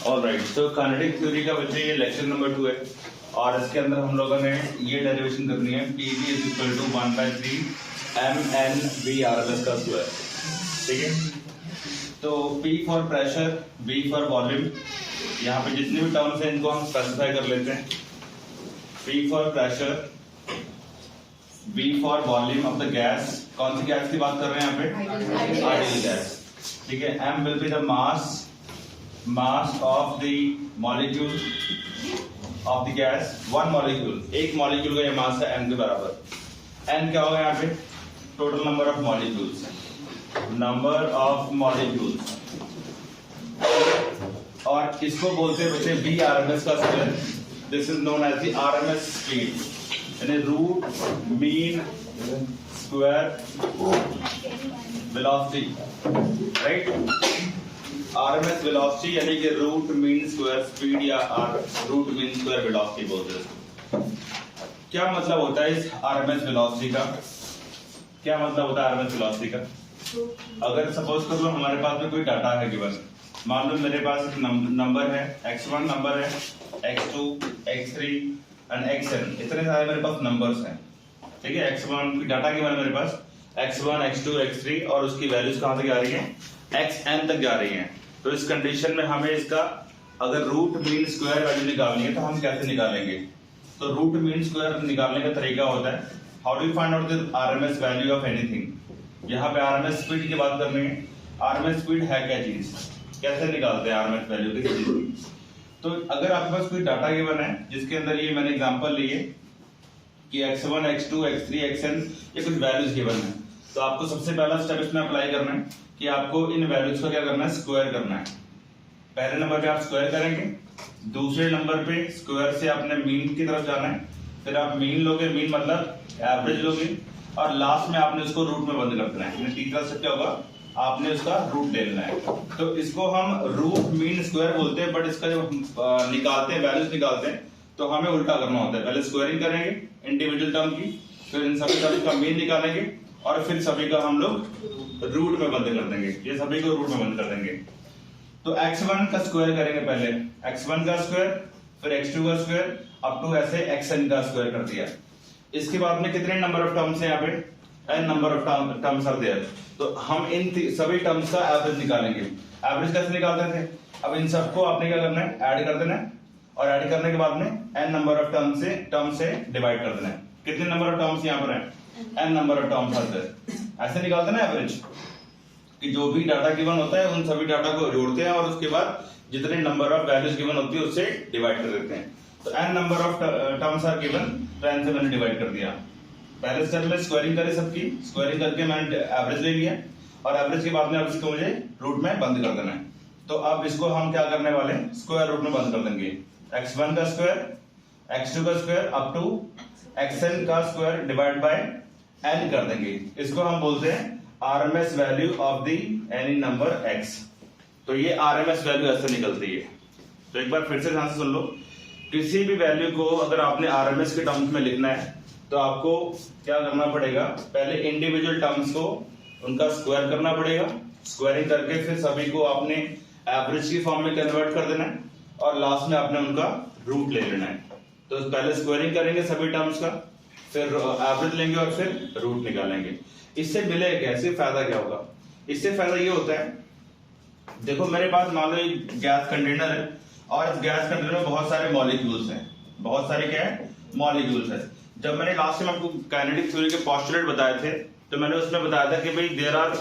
Alright, तो kinetic theory का बच्चे ये लेक्चर नंबर 2 है और इसके अंदर हम लोगों ने ये डेरिवेशन करनी है PV is equal to 1/3 mn VRMS का स्क्वायर। ठीक है, तो P for pressure, V for volume, यहाँ पे जितने भी टर्म्स हैं इनको हम स्पेसिफाई कर लेते हैं। P for pressure, V for volume of the gas, कौन सी गैस की बात कर रहे हैं यहाँ पे? Ideal gas. ठीक है, M will be the mass of the molecule of the gas, one molecule, एक मॉलिक्यूल का ये मास है M के बराबर। N क्या होगा यहाँ पे? Total number of molecules, number of molecules, और इसको बोलते हैं बच्चे VRMS का square. This is known as the RMS speed, यानी root mean square velocity, right? RMS velocity यानी कि रूट मीन स्क्वायर स्पीड या रूट मीन स्क्वायर वेलोसिटी बोलते हैं। क्या मतलब होता है इस RMS वेलोसिटी का? क्या मतलब होता है RMS वेलोसिटी का? अगर सपोज कर लो हमारे पास में कोई डाटा है गिवन, मान लो मेरे पास एक नंबर है x1, नंबर है x2, x3 एंड xn, इतने सारे मेरे पास नंबर्स हैं। ठीक है, x1 की डाटा गिवन है मेरे पास, x1, x2, x3 और उसकी वैल्यूज कहां तक जा रही है? xn तक जा रही हैं। तो इस कंडीशन में हमें इसका अगर रूट मीन स्क्वायर वैल्यू निकालनी है तो हम कैसे निकालेंगे? तो रूट मीन स्क्वायर निकालने का तरीका होता है, how do you find out the RMS value of anything. यहाँ पे RMS स्पीड की बात करनी है। RMS स्पीड है क्या चीज, कैसे निकालते हैं RMS वैल्यू किसी चीज की? तो अगर आपके पास कोई डाटा गिवन है जिसके अंदर ये मैंने एग्जांपल लिए कि x1, x2, x3, xn ये कुछ वैल्यूज गिवन है, तो आपको सबसे पहला स्टेप इसमें अप्लाई करना है कि आपको इन वैल्यूज को क्या करना है? स्क्वायर करना है। पहले नंबर पे आप स्क्वायर करेंगे, दूसरे नंबर पे स्क्वायर से आपने मीन की तरफ जाना है, फिर आप मीन लोगे, मीन मतलब एवरेज लोगे, और लास्ट में आपने उसको रूट में बंद कर देना है। तीसरा स्टेप क्या होगा? आपने उसका रूट ले लेना है। तो इसको हम रूट मीन स्क्वायर बोलते हैं, बट इसका जब निकालते हैं, वैल्यूज निकालते हैं, तो हमें उल्टा करना होता है। पहले स्क्वायरिंग करेंगे इंडिविजुअल टर्म की, फिर इन सभी टर्म का मीन निकालेंगे और फिर सभी का हम लोग रूट में बंद कर देंगे, ये सभी को रूट में बंद कर देंगे। तो x1 का स्क्वायर करेंगे, पहले x1 का स्क्वायर, फिर x2 का स्क्वायर, अप टू ऐसे xn का स्क्वायर कर दिया। इसके बाद में कितने नंबर ऑफ टर्म्स हैं यहाँ पे? n number of terms are there. तो हम इन सभी टर्म्स का एवरेज निकालेंगे। एवरेज कैसे निकालते थे? अब इन सबको आपने क्या करना है? ऐड कर देना है, और ऐड करने के बाद में n नंबर ऑफ टर्म से डिवाइड कर देना है। कितने नंबर ऑफ टर्म्स यहाँ पर हैं? n नंबर ऑफ टर्म्स आते हैं। ऐसे निकालते हैं ना एवरेज, कि जो भी डाटा गिवन होता है उन सभी डाटा को जोड़ते हैं और उसके बाद जितने नंबर ऑफ वैल्यूज गिवन होती है उससे डिवाइड कर देते हैं। तो n number of terms are given, तो n से मैंने डिवाइड कर दिया। पहले स्टेप में स्क्वायरिंग करी सबकी, स्क्वायरिंग करके मैंने एवरेज ले लिया, और एवरेज के बाद में अब इसको मुझे रूट में बंद कर देना है। तो अब इसको हम क्या करने वाले हैं? स्क्वायर रूट में बंद कर देंगे। x1 का स्क्वायर, x2 का स्क्वायर, अप टू xn का स्क्वायर डिवाइड बाय n कर देंगे। इसको हम बोलते हैं RMS value of the any number x। तो ये RMS वैल्यू ऐसे निकलती है। तो एक बार फिर से ध्यान से सुन लो, किसी भी वैल्यू को अगर आपने RMS के टर्म्स में लिखना है तो आपको क्या करना पड़ेगा? पहले इंडिविजुअल टर्म्स को उनका स्क्वायर करना पड़ेगा, स्क्वायरिंग करके फिर सभी को आपने एवरेज की फॉर्म में कन्वर्ट कर देना है, और लास्ट में आपने उनका रूट ले लेना है। तो पहले स्क्वायरिंग करेंगे सभी टर्म्स का, फिर एवरेज लेंगे और फिर रूट निकालेंगे। इससे मिलेगा क्या? इससे फायदा क्या होगा? इससे फायदा ये होता है, देखो मेरे पास मान लो एक गैस कंटेनर है, और इस गैस कंटेनर में बहुत सारे मॉलिक्यूल्स हैं। बहुत सारे क्या है? मॉलिक्यूल्स है। जब मैंने लास्ट टाइम आपको काइनेटिक थ्योरी के पोस्टुलेट बताए थे, तो मैंने उसमें बताया था कि भाई there are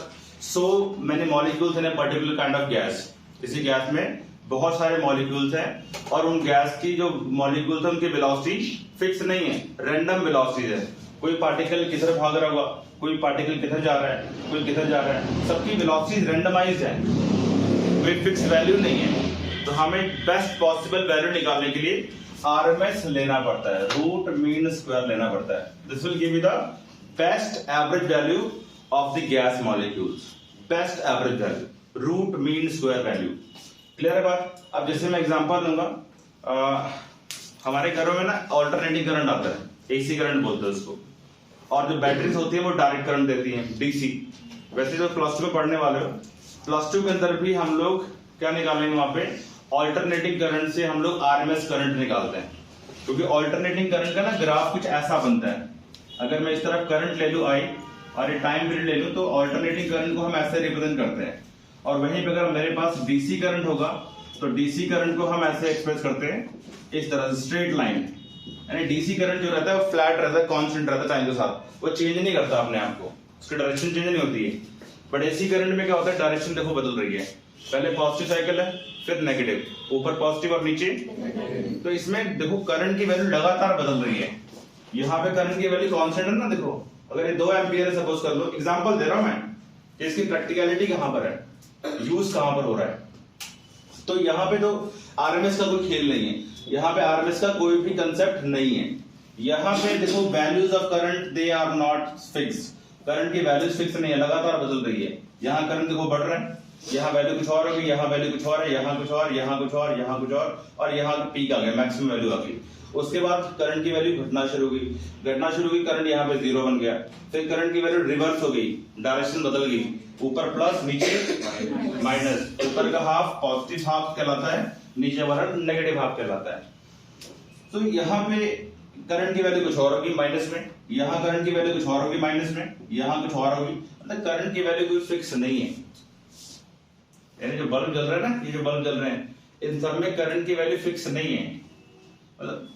so many molecules in a particular kind of gas. किसी गैस में बहुत सारे मॉलिक्यूल्स हैं, और उन गैस की जो मॉलिक्यूल्स है उनकी वेलोसिटी फिक्स नहीं है, रैंडम वेलोसिटी है। कोई पार्टिकल किधर भाग रहा होगा, कोई पार्टिकल किधर जा रहा है, कोई किधर जा रहा है, सबकी वेलोसिटी रैंडमाइज्ड है, कोई फिक्स वैल्यू नहीं है। तो हमें बेस्ट पॉसिबल वैल्यू निकालने के लिए RMS लेना पड़ता है, रूट मीन स्क्वायर लेना पड़ता है। This will give you the best average value of the gas molecules, best average value, root mean square value. Clear है बात? अब जैसे मैं एग्जांपल दूंगा, हमारे घरों में ना ऑल्टरनेटिंग करंट आता है, AC करंट बोलते हैं उसको, और जो बैटरीज होती है वो डायरेक्ट करंट देती हैं, DC। वैसे जो प्लस 2 में पढ़ने वाले हो, प्लस 2 के अंदर भी हम लोग क्या निकालेंगे? वहां पे ऑल्टरनेटिंग करंट से हम लोग आरएमएस करंट निकालते हैं, क्योंकि ऑल्टरनेटिंग करंट का ना ग्राफ कुछ ऐसा बनता है। अगर मैं इस तरफ करंट ले लूं आई और ये टाइम पीरियड ले लूं तो ऑल्टरनेटिंग करंट को हम ऐसे रिप्रेजेंट करते हैं। और वहीं पे अगर मेरे पास डीसी करंट होगा तो डीसी करंट को हम ऐसे एक्सप्रेस करते हैं इस तरह से, स्ट्रेट लाइन। यानी डीसी करंट जो रहता है वो फ्लैट रहता है, कांस्टेंट रहता है टाइम के साथ, वो चेंज नहीं करता अपने आप को, उसकी डायरेक्शन चेंज नहीं होती है। बट एसी करंट में क्या होता है, डायरेक्शन देखो बदल रही है, पहले पॉजिटिव साइकिल है फिर नेगेटिव, ऊपर पॉजिटिव और नीचे। तो इसमें देखो करंट की वैल्यू लगातार बदल रही है। यहाँ पे करंट की वैल्यू कांस्टेंट है ना, देखो अगर ये 2 एम्पियर है सपोज कर लो, एग्जांपल दे रहा हूं मैं कि इसकी प्रैक्टिकलिटी कहां पर है, यूज कहां पर हो रहा है। तो यहाँ पे तो आरएमएस का कोई खेल नहीं है, यहाँ पे आरएमएस का कोई भी कंसेप्ट नहीं है। यहाँ पे देखो values of current they are not fix, current की वैल्यूज फिक्स नहीं है, लगातार बदल रही है। यहाँ करंट देखो बढ़ रहा है, यहाँ वैल्यू कुछ और होगी, यहाँ वैल्यू कुछ और है, यहाँ कुछ और, यहाँ कुछ और, यहाँ कुछ और यहाँ पीक आ गया, मैक्सिमम वैल्यू आ गई। उसके बाद करंट की वैल्यू घटना शुरू हुई, करंट यहाँ पे 0 बन गया, फिर करंट की वैल्यू रिवर्स हो गई, डायरेक्शन बदल गई, ऊपर प्लस नीचे माइनस, ऊपर का हाफ पॉजिटिव हाफ कहलाता है, नीचे वाला नेगेटिव हाफ कहलाता है। तो यहाँ पे करंट की वैल्यू कुछ और होगी माइनस में, यहाँ करंट की वैल्यू कुछ और होगी माइनस में, यहाँ कुछ और होगी, मतलब करंट की वैल्यू कोई फिक्स नहीं है। यानी जो बल्ब जल रहा है ना, ये जो बल्ब जल रहे हैं इन सब में करंट की वैल्यू फिक्स नहीं है। मतलब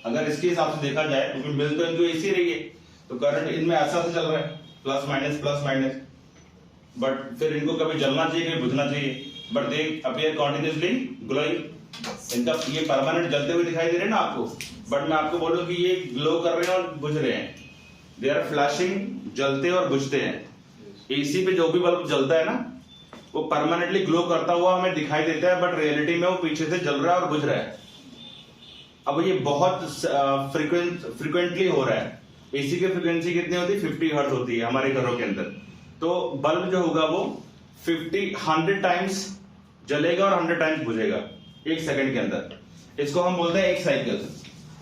अगर इसके हिसाब से देखा जाए, क्योंकि मिल तो इनको ऐसी रही है, तो करंट इनमें ऐसा से चल रहा है प्लस माइनस, बट फिर इनको कभी जलना चाहिए कभी बुझना चाहिए, but they appear continuously glowing. इनका ये परमानेंट जलते हुए दिखाई दे रहे हैं ना आपको, बट मैं आपको बोलूं कि ये ग्लो कर रहे हैं और बुझ रहे हैं, दे आर फ्लैशिंग, जलते और बुझते हैं। एसी पे जो भी बल्ब जलता है ना वो परमानेंटली ग्लो करता हुआ हमें दिखाई देता है, बट रियलिटी में वो पीछे से जल रहा है और बुझ रहा है। अब ये बहुत फ्रिक्वेंटली हो रहा है। एसी की फ्रीक्वेंसी कितनी होती है, 50 हर्ट्ज होती है हमारे घरों के अंदर। तो बल्ब जो होगा वो 100 टाइम्स जलेगा और 100 टाइम्स बुझेगा 1 सेकंड के अंदर। इसको हम बोलते हैं एक साइकिल,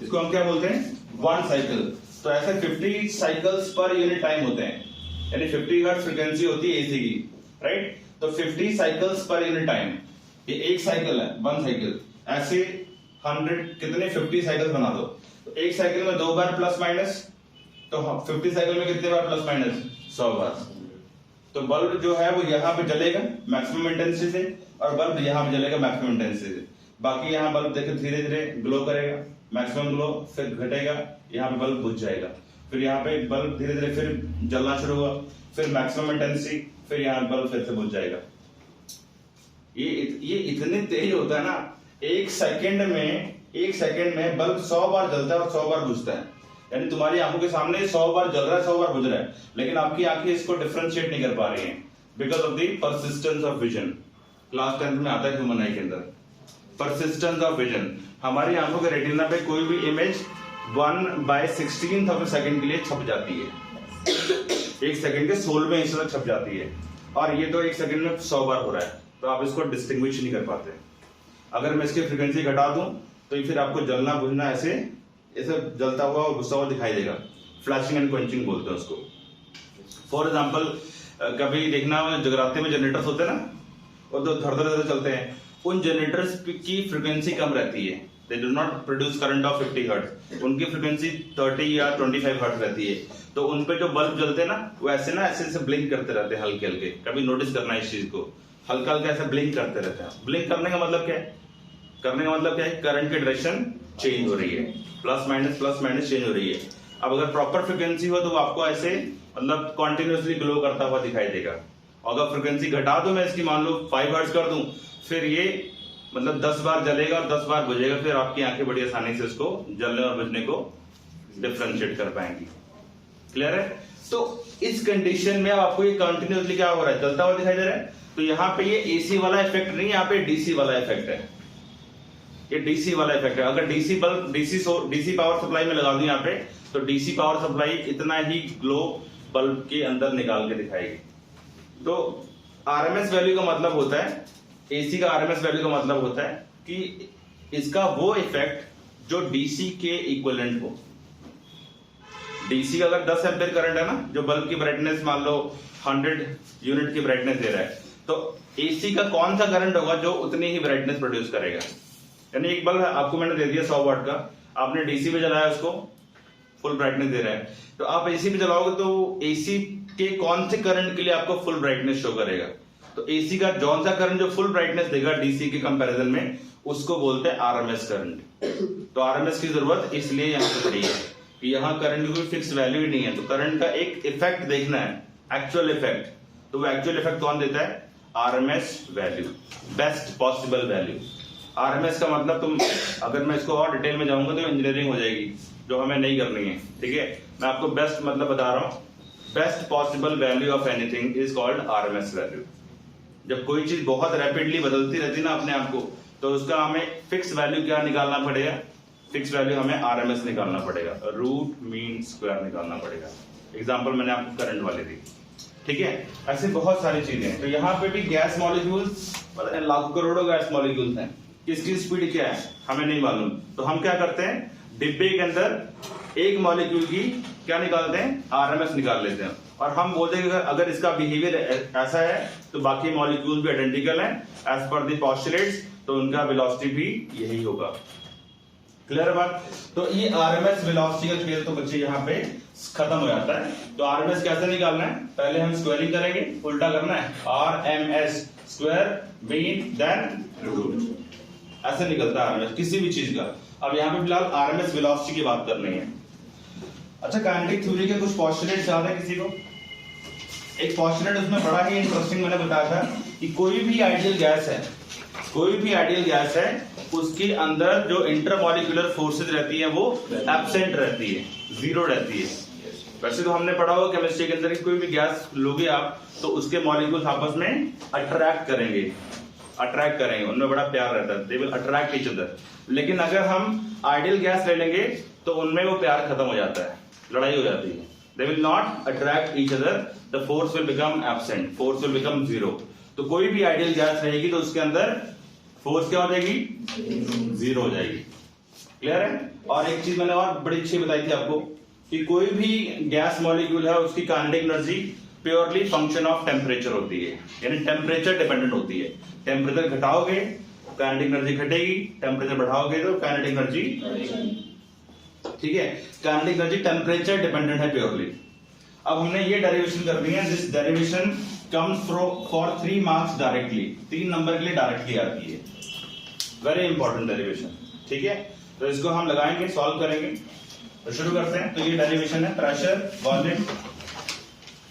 इसको हम क्या बोलते हैं, 1 साइकिल। तो ऐसे 50 साइकिल्स पर यूनिट टाइम होते हैं, यानी 50 हर्ट्ज फ्रीक्वेंसी होती है एसी की, राइट। तो 50 साइकिल्स पर यूनिट टाइम, ये एक साइकिल है, 1 साइकिल। ऐसे 100 कितने 50 साइकिल्स बना दो, तो एक साइकिल में 2 बार प्लस माइनस, तो 50 साइकिल में कितने बार प्लस माइनस, 100 बार। तो बल्ब जो है वो यहाँ पे जलेगा मैक्सिमम इंटेंसिटी से, और बल्ब यहाँ पे जलेगा मैक्सिमम इंटेंसिटी से। बाकी यहाँ बल्ब देखिए धीरे धीरे ग्लो करेगा, मैक्सिमम ग्लो, फिर घटेगा, यहाँ पे बल्ब बुझ जाएगा, फिर यहाँ पे बल्ब धीरे धीरे फिर जलना शुरू हुआ, फिर मैक्सिमम इंटेंसिटी, फिर यहाँ बल्ब फिर से बुझ जाएगा। ये इतने तेज होता है ना, एक सेकंड में बल्ब 100 बार जलता है और 100 बार बुझता है। यानी तुम्हारी आंखों के सामने 100 बार जल रहा है, 100 बार बुझ रहा है, लेकिन आपकी आंखें इसको डिफरेंशिएट नहीं कर पा रही हैं because of the persistence of vision. Class 10 में आता है ह्यूमन आई के अंदर परसिस्टेंस ऑफ विजन। हमारी आंखों के रेटिना पे कोई भी इमेज 1/16 ऑफ सेकंड के लिए छप जाती है, 1 सेकंड के 16वें हिस्से तक छप जाती है, और ये तो 1 सेकंड में 100 बार हो रहा है, तो आप इसको डिस्टिंग्विश नहीं कर पाते। अगर मैं इसकी फ्रीक्वेंसी घटा दूं तो फिर आपको जलना बुझना ऐसे जलता हुआ और गुस्सा हुआ दिखाई देगा, फ्लैशिंग एंड क्वेंचिंग बोलते हैं उसको। फॉर एग्जांपल कभी देखना जगराते में जनरेटर्स होते हैं ना, वो तो धड़ धड़ चलते हैं, उन जनरेटर्स की फ्रीक्वेंसी कम रहती है, they do not produce current of 50 hertz, उनकी फ्रीक्वेंसी 30 या 25 हर्ट्ज रहती है। तो उन पे जो बल्ब जलते हैं ना वो ऐसे ना ऐसे ब्लिंक करते रहते हैं हल्के हल्के, कभी नोटिस करना इस चीज को, हल्का हल्का ऐसे ब्लिंक करते रहते हैं। ब्लिंक करने का मतलब क्या है, करंट की डायरेक्शन चेंज हो रही है, प्लस माइनस चेंज हो रही है। अब अगर प्रॉपर फ्रीक्वेंसी हो तो वो आपको ऐसे मतलब कॉन्टिन्यूअसली ग्लो करता हुआ दिखाई देगा। और अगर फ्रीक्वेंसी घटा दूं मैं इसकी, मान लो 5 हर्ट्ज कर दूं, फिर ये मतलब 10 बार जलेगा और 10 बार बुझेगा, फिर आपकी आंखें बड़ी आसानी से इसको जलने और बुझने को डिफरेंशिएट कर पाएंगी। क्लियर है। तो इस कंडीशन में आपको ये कंटिन्यूअसली क्या हो रहा है, जलता हुआ दिखाई दे रहा है। तो यहाँ पे ये एसी वाला इफेक्ट नहीं, यहाँ पे डीसी वाला इफेक्ट है, ये डीसी वाला इफेक्ट है। अगर DC bulb DC power supply में लगा दूं यहाँ पे, तो डीसी पावर सप्लाई इतना ही ग्लो बल्ब के अंदर निकाल के दिखाएगी। तो आरएमएस वैल्यू का मतलब होता है, एसी का आरएमएस वैल्यू का मतलब होता है कि इसका वो इफेक्ट जो डीसी के इक्विवेलेंट हो। डीसी का अगर 10 एम्पीयर करंट है ना, जो बल्ब की ब्राइटनेस मान लो 100 यूनिट की ब्राइटनेस दे रहा है, तो एसी का कौन सा करंट होगा जो उतनी ही ब्राइटनेस प्रोड्यूस करेगा। यानी एक बल्ब आपको मैंने दे दिया 100 वाट का, आपने डीसी पे जलाया, उसको फुल ब्राइटनेस दे रहा है, तो आप एसी पे जलाओगे तो एसी के कौन से करंट के लिए आपको फुल ब्राइटनेस शो करेगा। तो एसी का जौन सा करंट जो फुल ब्राइटनेस देगा डीसी के कंपैरिजन में, उसको बोलते हैं आरएमएस करंट। तो आरएमएस की जरूरत इसलिए यहाँ पे पड़ी है कि यहाँ करंट की कोई फिक्स वैल्यू ही नहीं है, तो करंट का एक इफेक्ट देखना है, एक्चुअल इफेक्ट। तो वो एक्चुअल इफेक्ट कौन देता है? RMS value, best possible value. RMS का मतलब, तुम अगर मैं इसको और डिटेल में जाऊंगा तो इंजीनियरिंग हो जाएगी, जो हमें नहीं करनी है, ठीक है। मैं आपको बेस्ट मतलब बता रहा हूँ, best possible value of anything is called RMS value. जब कोई चीज बहुत रैपिडली बदलती रहती ना अपने आप को, तो उसका हमें फिक्स वैल्यू क्या निकालना पड़ेगा? फिक्स वैल्यू हमें आरएमएस निकालना पड़ेगा, रूट मीन स्क्वायर निकालना पड़ेगा। एग्जांपल मैंने आपको करंट वाले दी, ठीक है। ऐसे बहुत सारी चीजें हैं। तो यहाँ पे भी गैस मॉलिक्यूल्स, मतलब लाखों करोड़ों गैस मॉलिक्यूल्स हैं, किसकी स्पीड क्या है हमें नहीं मालूम। तो हम क्या करते हैं, डिब्बे के अंदर एक मॉलिक्यूल की क्या निकालते हैं? आरएमएस निकाल लेते हैं, और हम बोलते हैं अगर इसका बिहेवियर ऐसा है तो बाकी मॉलिक्यूल भी आइडेंटिकल हैं एज पर द पोस्टुलेट्स, तो उनका वेलोसिटी भी यही होगा। क्लियर बात? तो ये आरएमएस वेलोसिटी का खेल तो बच्चे यहाँ पे खत्म हो जाता है। तो आरएमएस कैसे निकालना है? पहले हम स्क्वायरिंग करेंगे, उल्टा करना है, RMS square mean then root, ऐसे निकलता है आरएमएस किसी भी चीज का। अब यहाँ पे फिलहाल आरएमएस वेलोसिटी की बात करनी है। अच्छा, काइनेटिक थ्योरी के कुछ पोस्टुलेट्स याद है किसी को? एक पोस्टुलेट उसमें बड़ा ही इंटरेस्टिंग मैंने बताया था कि कोई भी आइडियल गैस है, कोई भी आइडियल गैस है, उसके अंदर जो इंटरमॉलिक्यूलर फोर्सेज रहती हैं वो एब्सेंट रहती है, जीरो रहती है। वैसे तो हमने पढ़ा होगा केमिस्ट्री के अंदर कि कोई भी गैस लोगे आप तो उसके मॉलिक्यूल्स आपस में अट्रैक्ट करेंगे, उनमें बड़ा प्यार रहता है, they will attract each other. लेकिन अगर हम आइडियल गैस ले लेंगे तो उनमें वो प्यार खत्म हो जाता है, लड़ाई हो जाती है। They will not attract each other, the force will become absent, force will become zero। तो कोई भी आइडियल गैस रहेगी तो उसके अंदर फोर्स क्या हो जाएगी? जीरो हो जाएगी। क्लियर है? और एक चीज मैंने और बड़ी अच्छी बताई थी आपको कि कोई भी गैस मॉलिक्यूल है उसकी kinetic energy purely function of temperature होती है, यानी टेम्परेचर डिपेंडेंट होती है। टेम्परेचर घटाओगे काइनेटिक एनर्जी घटेगी, टेम्परेचर बढ़ाओगे तो काइनेटिक एनर्जी, ठीक है। काइनेटिक एनर्जी टेम्परेचर डिपेंडेंट है प्योरली। अब हमने ये डेरिवेशन करनी है, this derivation comes for 3 marks directly, 3 number के लिए डायरेक्टली आती है, वेरी इंपॉर्टेंट डेरिवेशन, ठीक है। तो इसको हम लगाएंगे, सॉल्व करेंगे। तो शुरू करते हैं। तो ये डेरिवेशन है, pressure, volume,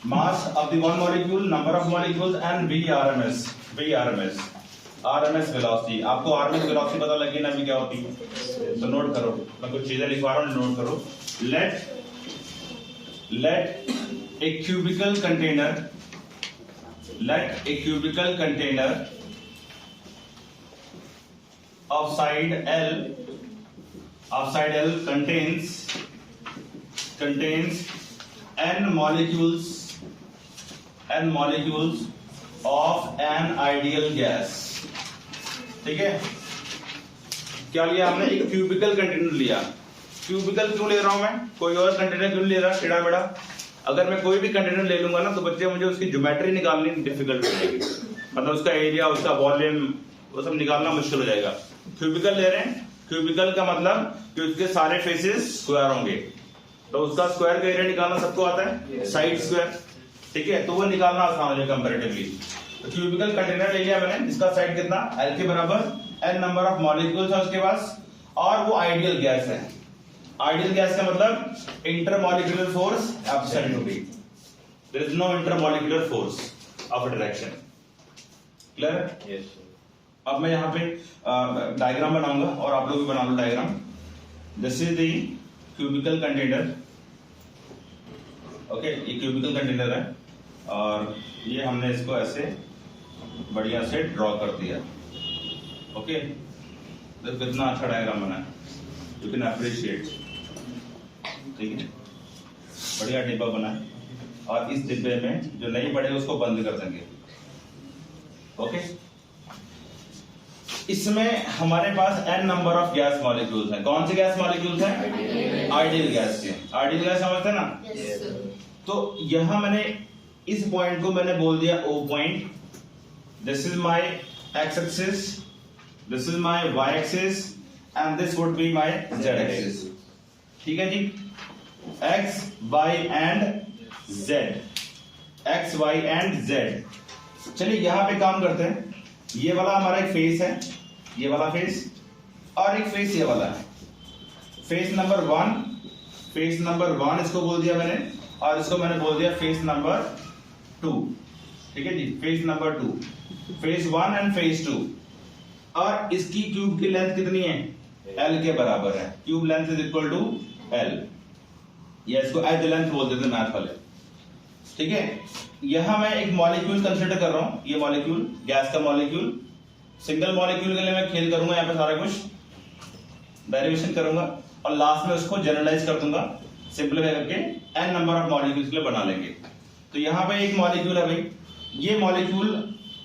mass of the one molecule, number of molecules and VRMS, RMS velocity. आपको आरएमएस वेलोसिटी पता लगी ना भी क्या होती है, तो नोट करो, मैं कुछ चीजें लिखवा रहा हूं, नोट करो। let a cubical container of side L contains n molecules of an ideal gas, ठीक है। क्या लिया हमने? एक क्यूबिकल कंटेनर लिया। क्यूबिकल क्यों ले रहा हूं मैं, कोई और कंटेनर क्यों ले रहा? टेढ़ा मेढ़ा। अगर मैं कोई भी कंटेनर ले लूंगा ना तो बच्चे मुझे उसकी ज्योमेट्री निकालनी डिफिकल्ट हो जाएगी, मतलब उसका एरिया, उसका वॉल्यूम, वो सब निकालना मुश्किल हो जाएगा। क्यूबिकल ले रहे हैं, क्यूबिकल का मतलब कि उसके सारे फेसेस स्क्वायर होंगे, तो उसका स्क्वायर का एरिया निकालना सबको आता है, साइड स्क्वायर, ठीक है। तो वो निकालना आसान है कंपैरेटिवली। तो क्यूबिकल कंटेनर ले लिया मैंने, इसका साइड कितना? L के बराबर, n नंबर ऑफ मॉलिक्यूल्स है उसके पास, और वो आइडियल गैस है। आइडियल गैस का मतलब इंटरमॉलिक्यूलर फोर्स एब्सेंट होगी, there is no intermolecular force of attraction. Clear है? यस। अब मैं यहाँ पे डायग्राम बनाऊंगा और आप लोग भी बना लो diagram. This is the cubical container, okay, ये क्यूबिकल कंटेनर है और ये हमने इसको ऐसे बढ़िया से ड्रॉ कर दिया, ओके। तो कितना अच्छा डायग्राम बना है, यू कैन अप्रिशिएट, ठीक है। बढ़िया डिब्बा बना है और इस डिब्बे में जो नहीं पड़ेगा उसको बंद कर देंगे, ओके। इसमें हमारे पास n number of gas molecules हैं। कौन से गैस मॉलिक्यूल्स हैं? आइडियल गैस के। आइडियल गैस समझते हैं ना? yes, तो यहां मैंने इस पॉइंट को मैंने बोल दिया O point, this is my x axis, this is my y axis and this would be my z axis. ठीक है जी, x, y and z, x, y and z. चलिए यहां पे काम करते हैं. ये वाला हमारा एक फेस है, ये वाला फेस, और एक फेस ये वाला है. फेस नंबर 1, फेस नंबर 1 इसको बोल दिया मैंने, और इसको मैंने बोल दिया फेस नंबर 2. ठीक है जी, face number 2, face 1 and face 2. और इसकी क्यूब की लेंथ कितनी है? L के बराबर है. Cube length is equal to L, या इसको एज लेंथ बोल देते हैं मैथ वाले. ठीक है, यहां मैं एक मॉलिक्यूल कंसीडर कर रहा हूं. ये मॉलिक्यूल गैस का मॉलिक्यूल, सिंगल मॉलिक्यूल के लिए मैं खेल करूंगा, यहां पे सारा कुछ डेरिवेशन करूंगा और लास्ट में उसको जनरलाइज कर दूंगा, सिंपलीफाई करके n नंबर ऑफ मॉलिक्यूल्स के लिए बना लेंगे. तो यहां पे एक मॉलिक्यूल है भाई, ये मॉलिक्यूल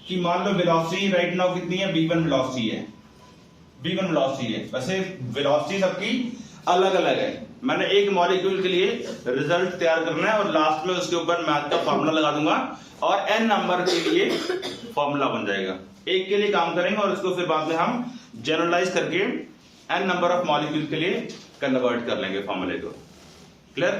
की मान लो वेलोसिटी राइट नाउ कितनी है? v1 वेलोसिटी है, v1 वेलोसिटी है. वैसे वेलोसिटी सबकी अलग अलग है. मैंने एक मॉलिक्यूल के लिए रिजल्ट तैयार करना है और लास्ट में उसके ऊपर मैथ का फार्मूला लगा दूंगा और n नंबर के लिए फार्मूला बन जाएगा. एक के लिए काम करेंगे और उसको फिर बाद में हम जनरलाइज करके n नंबर ऑफ मॉलिक्यूल के लिए कन्वर्ट कर लेंगे फार्मूले को. क्लियर?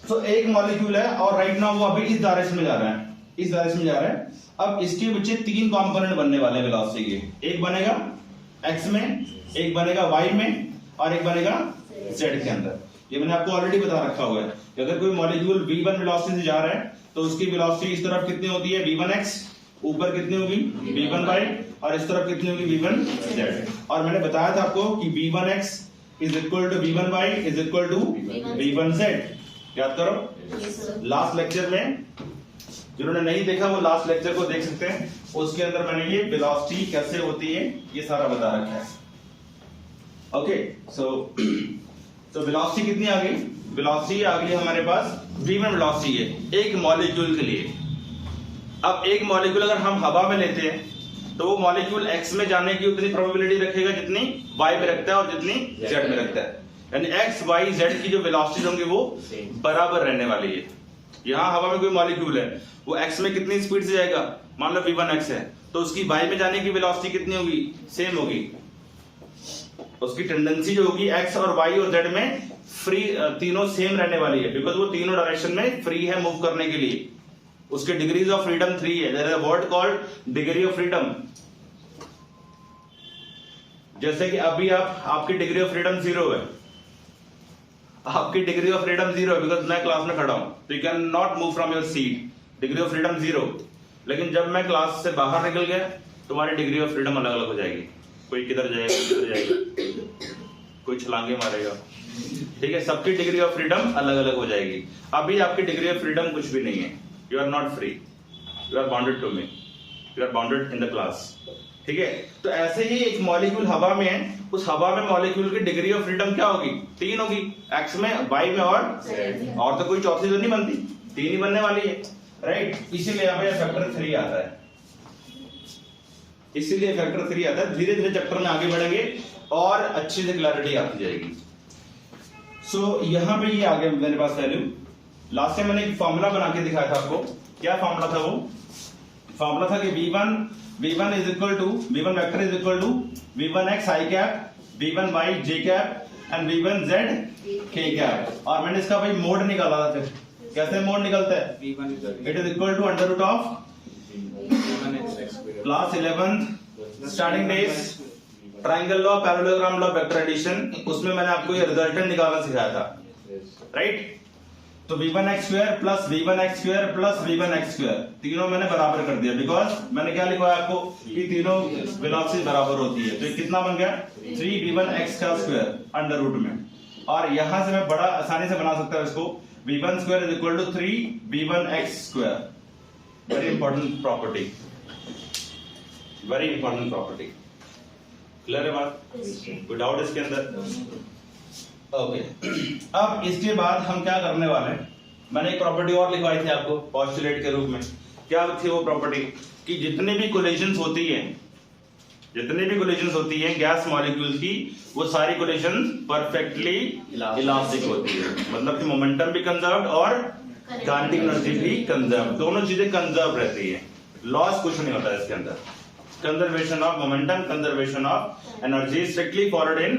तो एक मॉलिक्यूल है और राइट नाउ वो अभी इस डायरेक्शन में जा रहा है, इस डायरेक्शन में जा रहा है. अब इसके बच्चे 3 कंपोनेंट बनने वाले हैं वेलोसिटी के. एक बनेगा x में, एक बनेगा y में और एक बनेगा z के अंदर. ये मैंने आपको ऑलरेडी बता रखा हुआ है कि अगर कोई मॉलिक्यूल v1 वेलोसिटी से जा रहा है तो उसकी वेलोसिटी इस तरफ कितनी होती है? v1x. ऊपर कितनी होगी? v1y. और इस तरफ कितनी होगी? v1z. और मैंने बताया था आपको कि v1x is equal to v1y is equal to v1z. याद करो, लास्ट लेक्चर में जिन्होंने नहीं देखा वो लास्ट लेक्चर को देख सकते हैं. उसके अंदर मैंने ये वेलोसिटी कैसे होती है ये सारा बता रखा है. ओके, सो वेलोसिटी कितनी आ गई? वेलोसिटी आ गई हमारे पास v1 वेलोसिटी है एक मॉलिक्यूल के लिए. अब एक मॉलिक्यूल अगर हम हवा में लेते हैं तो वो मॉलिक्यूल x में जाने की उतनी प्रोबेबिलिटी रखेगा जितनी y में रखता है और जितनी z में रखता है. यानी x, y, z की जो वेलोसिटीज होंगी वो बराबर रहने वाली है. यहाँ हवा में कोई मॉलिक्यूल है, वो x में कितनी स्पीड से जाएगा? मान लो v1x है, तो उसकी y में जाने की वेलोसिटी कितनी होगी? सेम होगी. उसकी टेंडेंसी जो होगी x और y और z में फ्री, तीनों सेम रहने वाली है, बिकॉज वो तीनों डायरेक्शन में फ्री है मूव करने के लिए. उसके डिग्रीज ऑफ फ्रीडम 3 है. There is a word called degree of freedom. जैसे कि अभी आपकी डिग्री ऑफ फ्रीडम 0 है, आपकी डिग्री ऑफ फ्रीडम 0 है बिकॉज मैं क्लास में खड़ा हूं, तो you can not move from your seat. Degree of freedom 0. लेकिन जब मैं क्लास से बाहर निकल गया तुम्हारी डिग्री ऑफ फ्रीडम अलग अलग हो जाएगी. कोई किधर जाएगा, किधर जाएगा, कोई छलांगे मारेगा. ठीक है, सबकी डिग्री ऑफ फ्रीडम अलग अलग हो जाएगी. अभी आपकी डिग्री ऑफ फ्रीडम कुछ भी नहीं है. You are not free, you are bounded to me, you are bounded in the class. ठीक है, तो ऐसे ही एक मॉलिक्यूल हवा में है, उस हवा में मॉलिक्यूल की डिग्री ऑफ फ्रीडम क्या होगी? 3 होगी. x में, y में और तो कोई चौथी तो नहीं बनती, 3 ही बनने वाली है. राइट, इसीलिए यहाँ पे फैक्टर 3 आता है, इसीलिए फैक्टर 3 आता है. धीरे धीरे चैप्टर में आगे बढ़ेंगे और अच्छी से क्लैरिटी आती जाएगी. सो यहाँ पे ये आ गया मेरे पास वैल्यू. लास्ट टाइम मैंने एक फॉर्मूला बना के दिखाया था आपको. क्या फॉर्मूला था? वो फॉर्मूला था कि v1 is equal to, v1 vector is equal to v1x i cap, v1y j cap and v1z k cap. और मैंने इसका भाई मोड निकाला था. फिर कैसे मोड निकलता है? It is equal to under root of class 11 starting days triangle law, parallelogram law, vector addition. उसमें मैंने आपको ये रिजल्टेंट निकालना सिखाया था. राइट, तो v1x square plus v1x square plus v1x square तीनों मैंने बराबर कर दिया, बिकॉज मैंने क्या लिखा है आपको कि तीनों वेलोसिटी बराबर होती है. तो ये कितना बन गया? 3v1x का स्क्वायर अंडर रूट में. और यहां से मैं बड़ा आसानी से बना सकता हूं इसको, v1 square is equal to 3v1x square. Very important property, very important property. Clear है बात? कोई डाउट इसके अंदर? ओके, अब इसके बाद हम क्या करने वाले हैं? मैंने एक प्रॉपर्टी और लिखवाई थी आपको पोस्टुलेट के रूप में. क्या थी वो प्रॉपर्टी? कि जितने भी कोलिजन्स होती हैं, जितने भी कोलिजन्स होती हैं गैस मॉलिक्यूल्स की, वो सारी कोलिजन परफेक्टली इलास्टिक होती है. मतलब कि मोमेंटम भी कंजर्व्ड और काइनेटिक एनर्जी भी कंजर्व, दोनों चीजें कंजर्व रहती है. लॉस कुछ नहीं होता है इसके अंदर। Conservation of momentum, conservation of energy, strictly followed in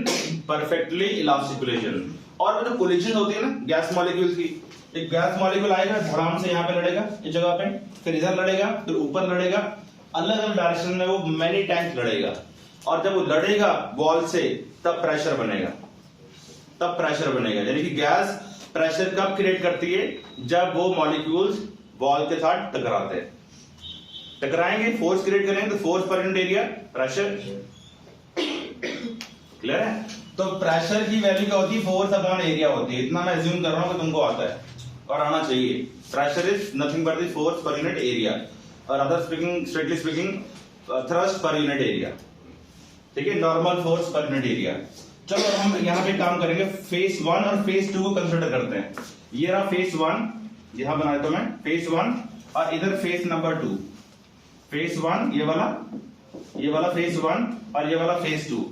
perfectly elastic collision. और वो जो कोलिजन होती है ना गैस मॉलिक्यूल की, एक गैस मॉलिक्यूल आएगा धड़ाम से यहाँ पे लड़ेगा इस जगह पे, फिर इधर लड़ेगा, फिर ऊपर लड़ेगा, अलग अलग डायरेक्शन में वो मैनी टाइम्स लड़ेगा। और जब वो लड़ेगा वॉल से तब प्रेशर बनेगा, तब प्रेशर बनेगा। यानी कि गैस प्रेशर कब क्रिएट करती है? जब वो मॉलिक्यूल्स वॉल के साथ टकराते हैं, टकराएंगे, फोर्स क्रिएट करेंगे तो force per unit area pressure. Clear है? तो प्रेशर की वैल्यू क्या होती है? फोर्स अपॉन एरिया होती है। इतना मैं अज्यूम कर रहा हूं कि तुमको आता है और आना चाहिए। Pressure is nothing but the force per unit area, और other speaking, strictly speaking, thrust per unit area. ठीक है, normal force per unit area. चलो हम यहाँ पे काम करेंगे, फेज 1 और फेज 2 को कंसीडर करते हैं। ये रहा फेज 1, यहां बना देता हूं मैं फेज 1, और इधर फेज नंबर 2। फेज 1 ये वाला फेज 1, और ये वाला फेज 2।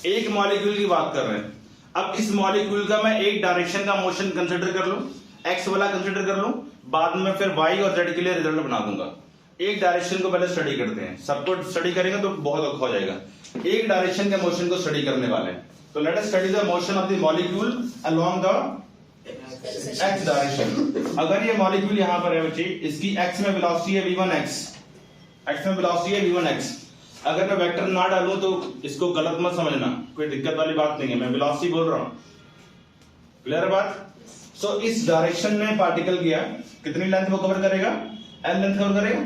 एक मॉलिक्यूल की बात कर रहे हैं। अब इस मॉलिक्यूल का मैं एक डायरेक्शन का मोशन कंसीडर कर लूं, एक्स वाला कंसीडर कर लूं, बाद में फिर वाई और जेड के लिए रिजल्ट बना दूंगा। एक डायरेक्शन को पहले स्टडी करते हैं, सबको स्टडी करेंगे तो बहुत औखा हो जाएगा। एक डायरेक्शन के मोशन को स्टडी करने वाले हैं, तो let us study the motion of the molecule along the x direction. अगर ये मॉलिक्यूल यहां पर है बच्चे, इसकी एक्स में वेलोसिटी है v1x, एक्स में वेलोसिटी है v1x। अगर मैं वेक्टर ना डालूं तो इसको गलत मत समझना, कोई दिक्कत वाली बात नहीं है, मैं वेलोसिटी बोल रहा हूं। क्लियर बात? सो इस डायरेक्शन में पार्टिकल गया, कितनी लेंथ वो कवर करेगा? एल लेंथ कवर करेगा।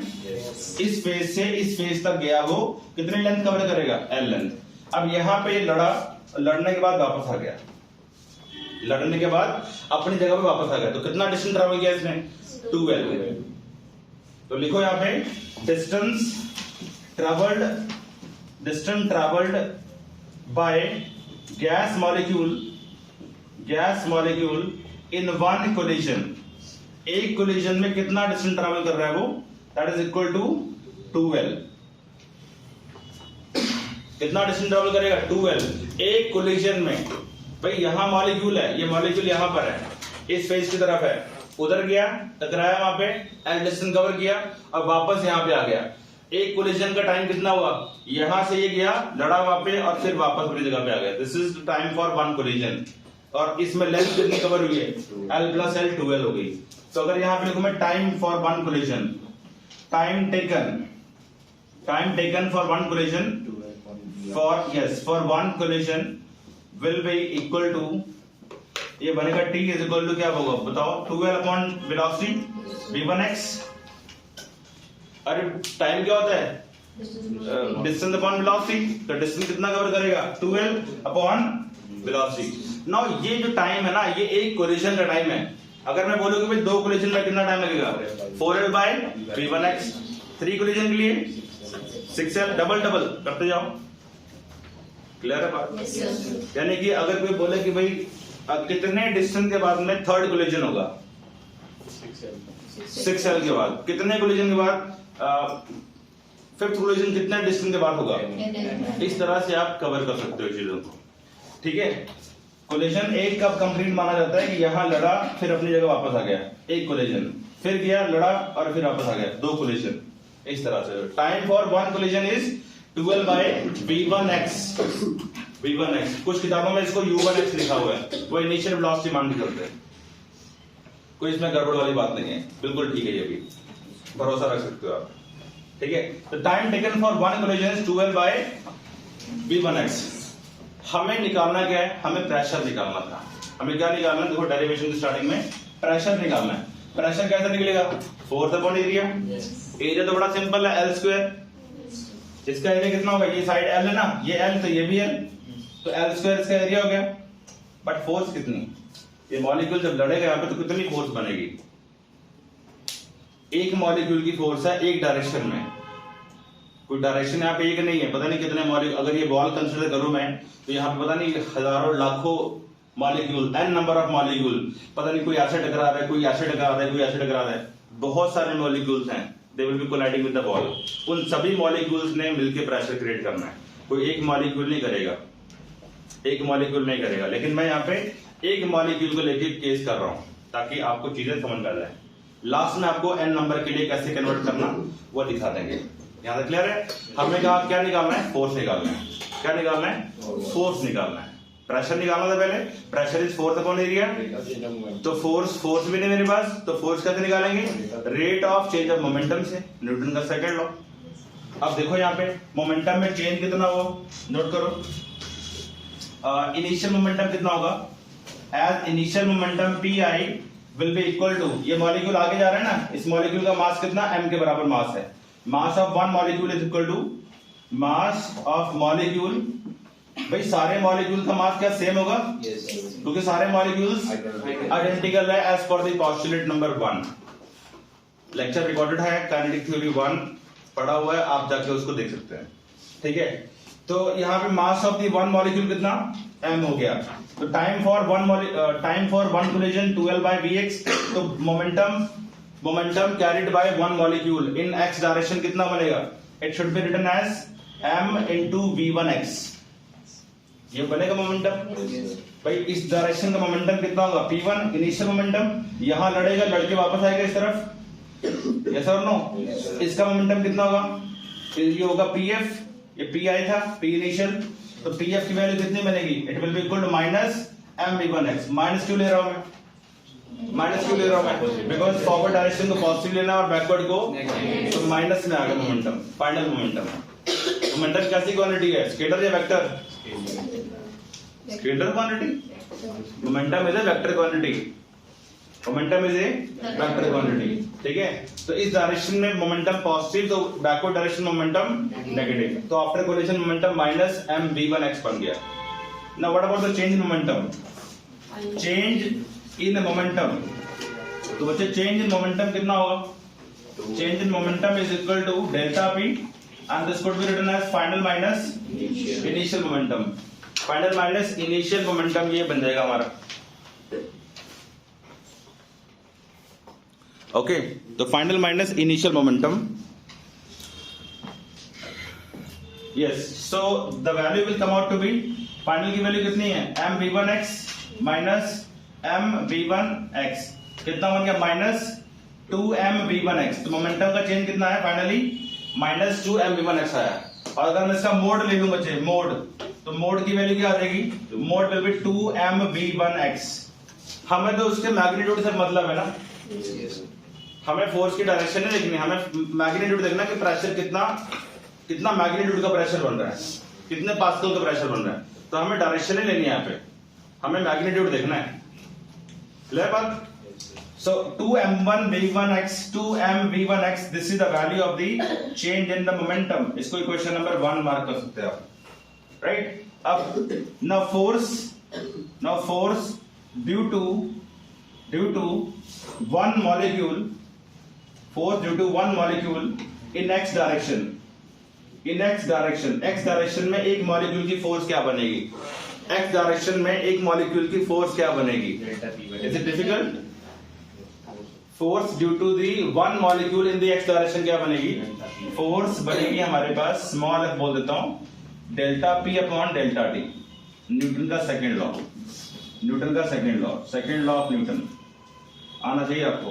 इस फेज से इस फेज तक गया, वो कितनी लेंथ कवर करेगा? L length. अब यहां पे लड़ा, लड़ने के बाद वापस आ गया, लड़ने के बाद अपनी जगह पे वापस आ गया, तो कितना डिस्टेंस ट्रैवल किया इसने? 2L। तो लिखो यहां पे distance travelled by gas molecule in one collision. एक कोलिजन में कितना डिस्टेंस ट्रैवल कर रहा है वो? That is equal to 2L। कितना डिस्टेंस ट्रैवल करेगा? 2L एक कोलिजन में। भाई यहां मॉलिक्यूल है, ये मॉलिक्यूल यहां पर है, इस फेज की तरफ है, उधर गया, टकराया वहां पे, एल डिस्टेंस कवर किया, और वापस यहां पे आ गया। एक कोलिजन का टाइम कितना हुआ? यहां से ये गया, लड़ा वहां पे, और फिर वापस अपनी जगह पे आ गया। This is time for one collision. और इसमें लेंथ कितनी कवर हुई है? L प्लस L 2L हो गई। तो अगर यहां पे लिखूं मैं time for one collision, time taken for one collision, for one collision will be equal to, ये बनेगा T इज इक्वल टू क्या होगा बताओ? 2L upon velocity v1x। अरे टाइम क्या होता है? Distance upon velocity. तो डिस्टेंस कितना कवर करेगा? 2L upon velocity. नाउ ये जो टाइम है ना, ये एक कोलिजन का टाइम है। अगर मैं बोलूं कि भाई दो कोलिजन में कितना टाइम लगेगा? 4L bye v1x। 3 कोलिजन के लिए 6L, डबल करते जाओ। क्लियर है बात? यानी कि अगर कोई बोले कि भाई कितने डिस्टेंस के बाद में थर्ड कोलिजन होगा? 6L के बाद। कितने कोलिजन के बाद फिफ्थ कोलिजन कितने डिस्टेंस के बाद होगा? इस तरह से आप कवर कर सकते हो चीजों को। ठीक है, कोलिजन एक कब कंप्लीट माना जाता है कि यहां लड़ा, फिर अपनी जगह वापस आ गया, एक कोलिजन, फिर गया, लड़ा, और फिर वापस आ गया, 2 कोलिजन। इस तरह से time for one collision is 2L by v1x। कुछ किताबों में इसको u1x लिखा हुआ है, वो इनिशियल वेलोसिटी मान के चलते हैं। कोई इसमें गड़बड़ वाली बात नहीं है, बिल्कुल ठीक है, ये भी भरोसा रख सकते हो आप। ठीक है, तो time taken for one collision is 2L by v1x। हमें निकालना क्या है? हमें प्रेशर निकालना था। हमें क्या निकालना है? देखो डेरिवेशन की स्टार्टिंग में प्रेशर निकालना है। प्रेशर कैसे निकलेगा? Force upon area. एरिया तो बड़ा सिंपल है, L स्क्वायर। इसका एरिया कितना होगा? ये साइड L है ना, ये L तो ये भी L, तो L स्क्वायर इसका एरिया हो गया। बट फोर्स कितनी? ये मॉलिक्यूल जब लड़ेगा यहाँ पे तो कितनी फोर्स बनेगी? एक मॉलिक्यूल की फोर्स है एक डायरेक्शन में, कोई डायरेक्शन यहाँ पे एक नहीं है, पता नहीं कितने मॉलिक्यूल। अगर ये बॉल कंसीडर करूं मैं तो यहाँ पे पता नहीं हजारों लाखों molecule, n number of molecule, पता नहीं कोई ऐसे टकरा रहा है, कोई ऐसे टकरा रहा है, कोई ऐसे टकरा रहा है, बहुत सारे मॉलिक्यूल्स हैं, they will be colliding with the ball. उन सभी मॉलिक्यूल्स ने मिलकर प्रेशर क्रिएट करना है, कोई एक मॉलिक्यूल नहीं करेगा, एक मॉलिक्यूल नहीं करेगा। लेकिन मैं यहाँ पे एक मॉलिक्यूल को लेके केस कर रहा हूं ताकि आपको चीजें समझ में आ जाए। लास्ट में आपको n नंबर के लिए कैसे कन्वर्ट करना वो दिखा देंगे। यहाँ तक क्लियर है? हमने कहा क्या निकालना है? फोर्स निकालना है। क्या निकालना है? फोर्स निकालना है। प्रेशर निकालना था पहले, pressure is force upon area, तो फोर्स भी नहीं मेरे पास, तो फोर्स कैसे निकालेंगे? Rate of change of momentum से, न्यूटन का सेकंड लॉ। अब देखो यहाँ पे मोमेंटम में चेंज कितना हो, नोट करो। इनिशियल मोमेंटम कितना होगा? As initial momentum P I will be equal to, ये मॉलिक्यूल आगे जा रहा है ना, इस मॉलिक्यूल का मास कितना? m के बराबर मास है। Mass of one molecule is equal to mass of molecule. भाई सारे मॉलिक्यूल का मास क्या सेम होगा? क्योंकि सारे मॉलिक्यूल्स आइडेंटिकल है as per the postulate number 1। Lecture recorded है, काइनेटिक थ्योरी 1 पढ़ा हुआ है, आप जाके उसको देख सकते हैं। ठीक है, तो यहाँ पे mass of the one molecule कितना? m हो गया। तो time for one collision 12/vx, तो momentum carried by one molecule in x direction कितना बनेगा? It should be written as m into v1x। ये बनेगा मोमेंटम। भाई इस डायरेक्शन का मोमेंटम कितना होगा? p1 इनिशियल मोमेंटम, यहां लड़ेगा, लड़के वापस आएगा इस तरफ, यस और नो? इसका मोमेंटम कितना होगा? ये होगा pf, ये pi था, p इनिशियल, तो pf की वैल्यू कितनी बनेगी? It will be equal to minus mv1x। Minus क्यों ले रहा हूं मैं? बिकॉज फॉरवर्ड डायरेक्शन को पॉजिटिव लेना और बैकवर्ड को, तो माइनस में आ गया मोमेंटम, फाइनल मोमेंटम। मोमेंटम कैसी क्वांटिटी है? स्केलर या vector? Scalar quantity. Momentum is a vector quantity, momentum is a vector quantity. ठीक है, तो इस डायरेक्शन में मोमेंटम पॉजिटिव, तो बैकवर्ड डायरेक्शन मोमेंटम नेगेटिव, तो after collision momentum minus mv1x बन गया। Now what about the change in momentum? Change in momentum, तो बच्चे चेंज इन मोमेंटम कितना होगा? Change in momentum is equal to delta p and this could be written as final minus initial momentum। final minus initial momentum ये बन जाएगा हमारा। Okay, तो final minus initial momentum, yes, so the value will come out to be, final की value कितनी है? mv1x minus mv1x कितना बन गया? Minus 2mv1x। तो मोमेंटम का चेंज कितना है फाइनली? माइनस 2mv1x आया। और अगर मैं इसका मोड ले लूं बच्चे, मोड, तो मोड की वैल्यू क्या आ जाएगी? Mode will be 2mv1x। हमें तो उसके मैग्नीट्यूड से मतलब है ना, हमें फोर्स की डायरेक्शन नहीं देखनी, हमें मैग्नीट्यूड देखना कि प्रेशर कितना मैग्नीट्यूड का प्रेशर बन रहा है, कितने पास्कल का प्रेशर बन रहा है। तो हमें डायरेक्शन नहीं लेनी है, यहाँ पे हमें मैग्नीट्यूड देखना है। क्लियर बात? So 2m1v1x, this is the value of the change in the momentum। इसको इक्वेशन नंबर 1 मार्क कर सकते हैं आप, राइट? अब now force due to one molecule, force due to one molecule in x direction, x direction में एक molecule की force क्या बनेगी? x डायरेक्शन में एक मॉलिक्यूल की फोर्स क्या बनेगी? Is it difficult? Force due to the one molecule in the X direction क्या बनेगी? फोर्स बनेगी हमारे पास, स्मॉल f बोल देता हूं, delta p upon delta t। Newton का second law, second law of Newton आना चाहिए आपको।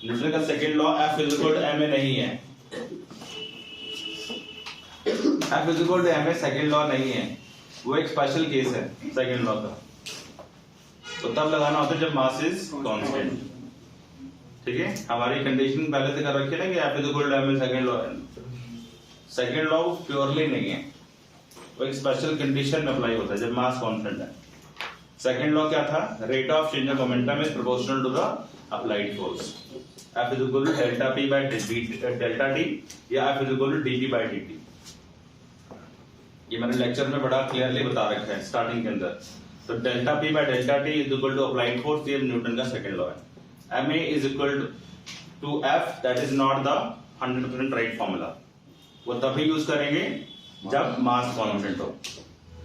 न्यूटन का second law F is equal to ma नहीं है, F is equal to ma second law नहीं है, वो एक स्पेशल केस है सेकंड लॉ का। तो तब लगाना होता है जब मास इज कांस्टेंट। ठीक है, हमारी कंडीशन पहले से कर रखी है ना कि F is equal to ma second law है। सेकंड लॉ प्योरली नहीं है, वो एक स्पेशल कंडीशन में अप्लाई होता है जब मास कांस्टेंट है। सेकंड लॉ क्या था? Rate of change of momentum is proportional to the applied force. F is equal to delta p by delta t या F is equal to dp by dt। ये मैंने lecture में बड़ा clearly बता रखा है स्टार्टिंग के अंदर। तो delta p by delta t is equal to applied force, ये न्यूटन का सेकंड लॉ है। ma is equal to F, that is not the 100% right formula. वो तभी यूज करेंगे जब मास कांस्टेंट हो।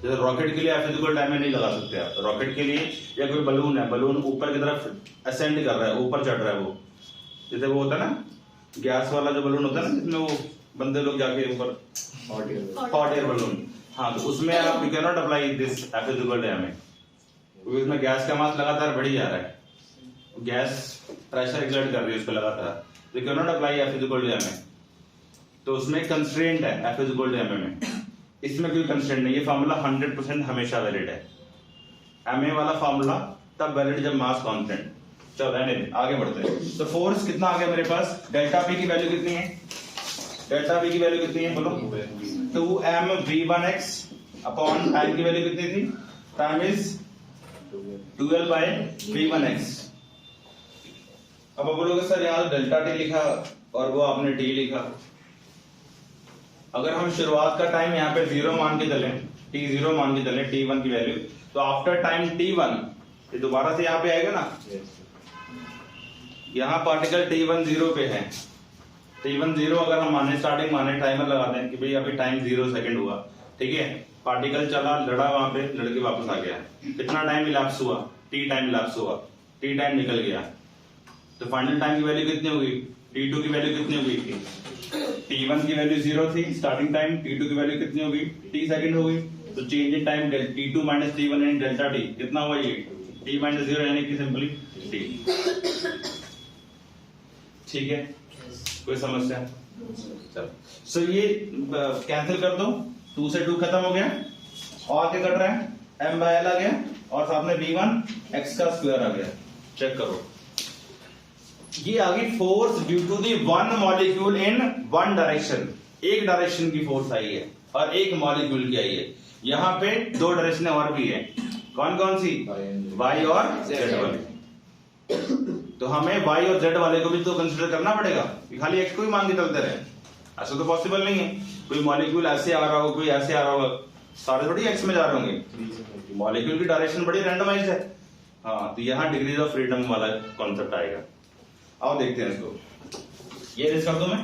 जैसे रॉकेट के लिए F is equal to ma नहीं लगा सकते आप। रॉकेट के लिए, या कोई बलून है, बलून ऊपर की तरफ असेंड कर रहा है, ऊपर चढ़ रहा है, वो जैसे वो होता है ना गैस वाला जो बलून होता है ना, जिसमें वो बंदे लोग जाके ऊपर, हॉट एयर बलून, हाँ, तो उसमें आप you can not apply this F is equal to ma, क्योंकि उसमें गैस का मास लगातार बढ़ी जा रहा है। गैस प्रेशर एक्सर्ट कर रही है उस पर लगातार, तो can not apply F is equal to ma, तो उसमें कंस्ट्रेंट है F is equal to ma में, इसमें कोई कंस्ट्रेंट नहीं, ये फार्मूला 100% हमेशा वैलिड है। ma वाला फार्मूला तब वैलिड जब मास कांस्टेंट। चलो रहने दे, आगे बढ़ते हैं। तो फोर्स कितना आ गया मेरे पास, डेल्टा P की वैल्यू कितनी है, डेल्टा P की वैल्यू कितनी है बोलो, 2mv1x अपॉन टाइम की वैल्यू कितनी थी, टाइम इज 12/v1x। अब बोलोगे सर यहाँ डेल्टा टी लिखा और वो आपने टी लिखा, अगर हम शुरुआत का टाइम यहाँ पे 0 मान के चलें, t0 मान के चलें t1 की वैल्यू, तो आफ्टर टाइम t1 ये दोबारा से यहाँ पे आएगा ना, यहाँ पार्टिकल t1 0 पे है, t1 0 अगर हम माने स्टार्टिंग माने टाइमर लगाते हैं कि भाई अभी टाइम 0 सेकंड हुआ, ठीक है, पार्टिकल चला लड़ा वहां पे, लड़के वापस आ गया, कितना टाइम इलैप्स हुआ, t टाइम इलैप्स हुआ, t टाइम निकल गया, तो फाइनल टाइम की वैल्यू कितनी होगी, t2 की वैल्यू कितनी होगी थी, t1 की वैल्यू 0 थी स्टार्टिंग टाइम, t2 की वैल्यू कितनी होगी, t सेकंड होगी, तो change in time t2 minus t1 and delta t कितना हुआ, ये t माइनस 0 यानी कि सिंपली t। ठीक है, कोई समस्या, चलो सो ये कैंसिल कर दो, 2 से 2 खत्म हो गया, और आगे कट रहा है m/l आ गया और साथ में v1 x का स्क्वायर आ गया। चेक करो, ये आ गई force due to the one molecule in one direction, एक डायरेक्शन की फोर्स आई है और एक मॉलिक्यूल की आई है। यहाँ पे 2 डायरेक्शन और भी है, कौन कौन सी, y और z वाली, तो हमें y और z वाले को भी तो कंसीडर करना पड़ेगा, खाली x को ही मान के चलते रहे, ऐसा तो पॉसिबल नहीं है। कोई मॉलिक्यूल ऐसे आ रहा हो, कोई ऐसे आ रहा हो, सारे थोड़ी x में जा रहे होंगे, मॉलिक्यूल की डायरेक्शन बड़ी रैंडमाइज्ड है। हाँ, तो यहाँ डिग्रीज ऑफ फ्रीडम वाला कॉन्सेप्ट आएगा। आओ देखते हैं इसको, ये रेस कर दो, मैं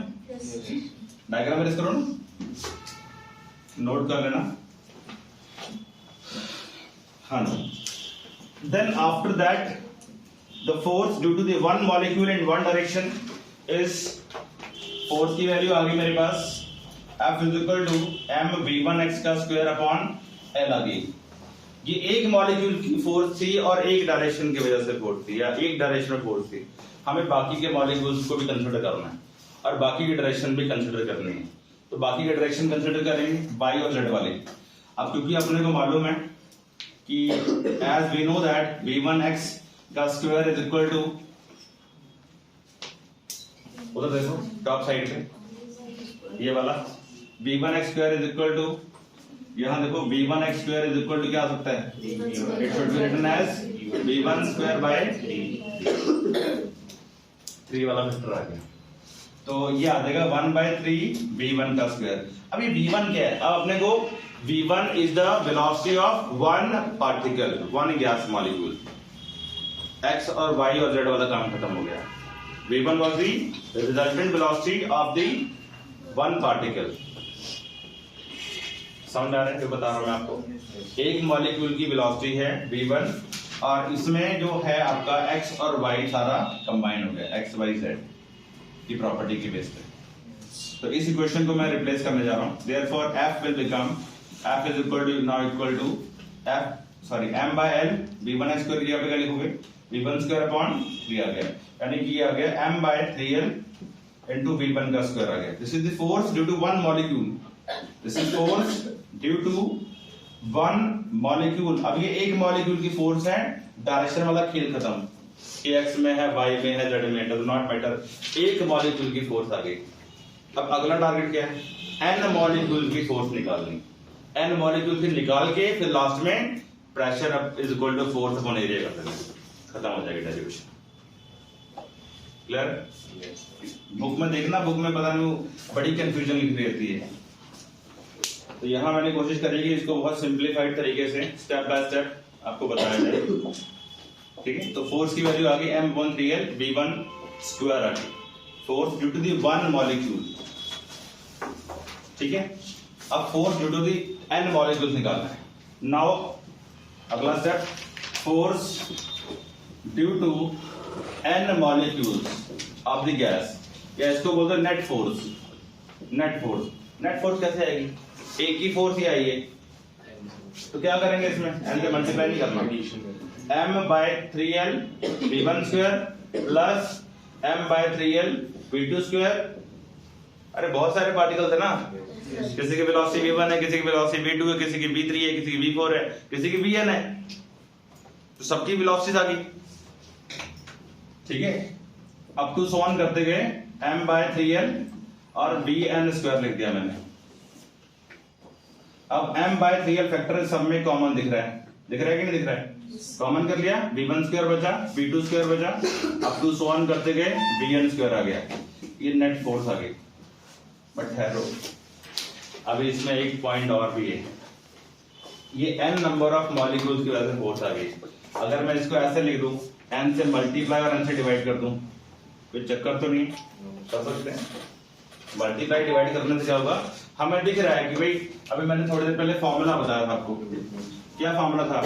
डायग्राम रेस करो ना, नोट कर लेना। हाँ, then after that the force due to the one molecule in one direction is, force की वैल्यू आ गई मेरे पास F is equal to mv1x का स्क्वायर अपॉन l आ गई। ये एक मॉलिक्यूल की फोर्स थी और एक डायरेक्शन की वजह से फोर्स थी, या एक डायरेक्शनल फोर्स थी। हमें बाकी के मॉलिक्यूल्स को भी कंसीडर करना है और बाकी की डायरेक्शन भी कंसीडर करनी है, तो बाकी के डायरेक्शन कंसीडर करेंगे y और z वाले। अब क्योंकि अपने को मालूम है कि as we know that v1x का स्क्वायर इज इक्वल टू, उधर देखो टॉप साइड पे ये वाला v1x square is equal to, यहां देखो v1x square is equal to क्या आ सकता है, it should be written as v1 square by 3 वाला फैक्टर आ गया, तो ये आ जाएगा 1/3 v1 का स्क्वायर। अब ये v1 क्या है, अब अपने को v1 is the velocity of one particle, one gas molecule, x और y और z वाला काम खत्म हो गया। v1 was the resultant velocity of the one particle। समझ आ रहा है, जो बता रहा हूं मैं आपको, एक मॉलिक्यूल की वेलोसिटी है v1 और इसमें जो है आपका x और y सारा कंबाइन हो गया, x y z की प्रॉपर्टी की बेस पे। तो इस इक्वेशन को मैं रिप्लेस करने जा रहा हूं, therefore f will become, f is equal to now equal to m/l v1x square की जगह लिखोगे v1 स्क्वायर अपॉन 3 आ गया, यानी कि आ गया m/3l into v1 का स्क्वायर आ गया। This is the force due to one molecule, this is force due to one molecule. अब ये एक मॉलिक्यूल की फोर्स है, डायरेक्शन वाला खेल खत्म, कि x में है, y में है, z में है, डज नॉट मैटर, एक मॉलिक्यूल की फोर्स आ गई। अब अगला टारगेट क्या है, n मॉलिक्यूल की फोर्स निकालनी, n मॉलिक्यूल फिर निकाल के फिर लास्ट में pressure up is equal to force upon area कर देना, खत्म हो जाएगी डेरिवेशन। क्लियर? बुक में देखना, बुक में पता नहीं बड़ी कंफ्यूजन लिखी रहती है, तो यहां मैंने कोशिश करी कि इसको बहुत सिंपलीफाइड तरीके से स्टेप बाय स्टेप आपको बताया जाए। ठीक है, तो फोर्स की वैल्यू आ गई m/3l v1 स्क्वायर आ गई, force due to the one molecule. ठीक है, अब force due to the n molecules निकालना है। नाउ अगला step, force due to n molecules of the gas, या इसको बोलते हैं net force. Net force, net force कैसे आएगी, एक ही फोर्स ही आई है, तो क्या करेंगे इसमें n से मल्टीप्लाई नहीं करना, m/3l v1 square plus m/3l v2 square. अरे बहुत सारे पार्टिकल्स है ना, किसी की वेलोसिटी v1 है, किसी की वेलोसिटी v2 है, किसी की v3 है, किसी की v4 है, किसी की vn है, तो सबकी वेलोसिटीज आ गई। ठीक है, अप टू सो ऑन करते गए m/3l और vn स्क्वायर लिख दिया मैंने। अब m/3l फैक्टर सब में कॉमन दिख रहा है, दिख रहा है कि नहीं दिख रहा है? कॉमन कर लिया, v1 स्क्वायर बचा, v2 स्क्वायर बचा, अप टू सो ऑन करते गए vn स्क्वायर आ गया। ये नेट फोर्स आ गई। बट ठहरो, अभी इसमें एक पॉइंट और भी है, ये n नंबर ऑफ मॉलिक्यूल्स की वजह से फोर्स आ गई। अगर मैं इसको ऐसे लिख दूं, n से मल्टीप्लाई और n से डिवाइड कर दूं, कोई चक्कर तो नहीं? कर सकते हैं। मल्टीप्लाई डिवाइड करने से क्या होगा, हमें दिख रहा है कि भाई अभी मैंने थोड़ी देर पहले फॉर्मूला बताया था आपको। क्या फॉर्मूला था?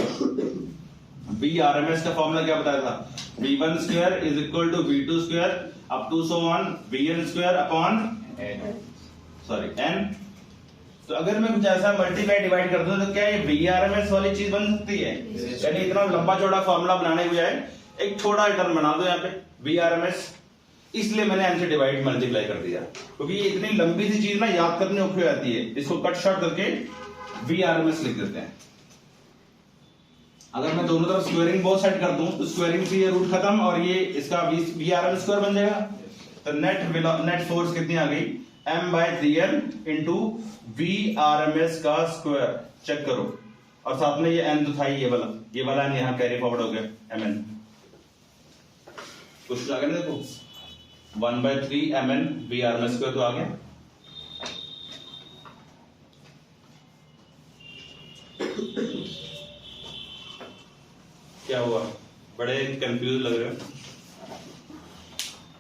बी RMS का फॉर्मूला क्या बताया था? v1 square is equal to v2 square up to so on vn square upon n। तो अगर मैं कुछ ऐसा मल्टीप्लाई डिवाइड कर दूं तो क्या ये VRMS वाली चीज बन सकती है? यानी इतना लंबा चौड़ा फॉर्मूला बनाने के बजाय एक छोटा टर्म बना दो यहाँ पे VRMS। इसलिए मैंने n से डिवाइड मल्टीप्लाई कर दिया, क्योंकि ये इतनी लंबी सी चीज ना याद करने औखी हो जाती है। इसको कट शॉर्ट करके VRMS लिख देते हैं। अगर मैं दोनों तरफ स्क्वायरिंग बोथ साइड कर दूं तो स्क्वायरिंग से ये रूट खत्म और ये इसका VRMS स्क्वायर बन जाएगा। तो नेट फोर्स कितनी आ गई? m/3l इंटू VRMS का स्क्वायर। चेक करो, और साथ में ये n तो था ही, ये वाला n यहाँ कैरी फॉरवर्ड हो गया mn। कुछ आ गया ना, देखो 1/3 mn VRMS स्क्वायर तो आ गया। क्या हुआ? बड़े कंफ्यूज लग रहे हो।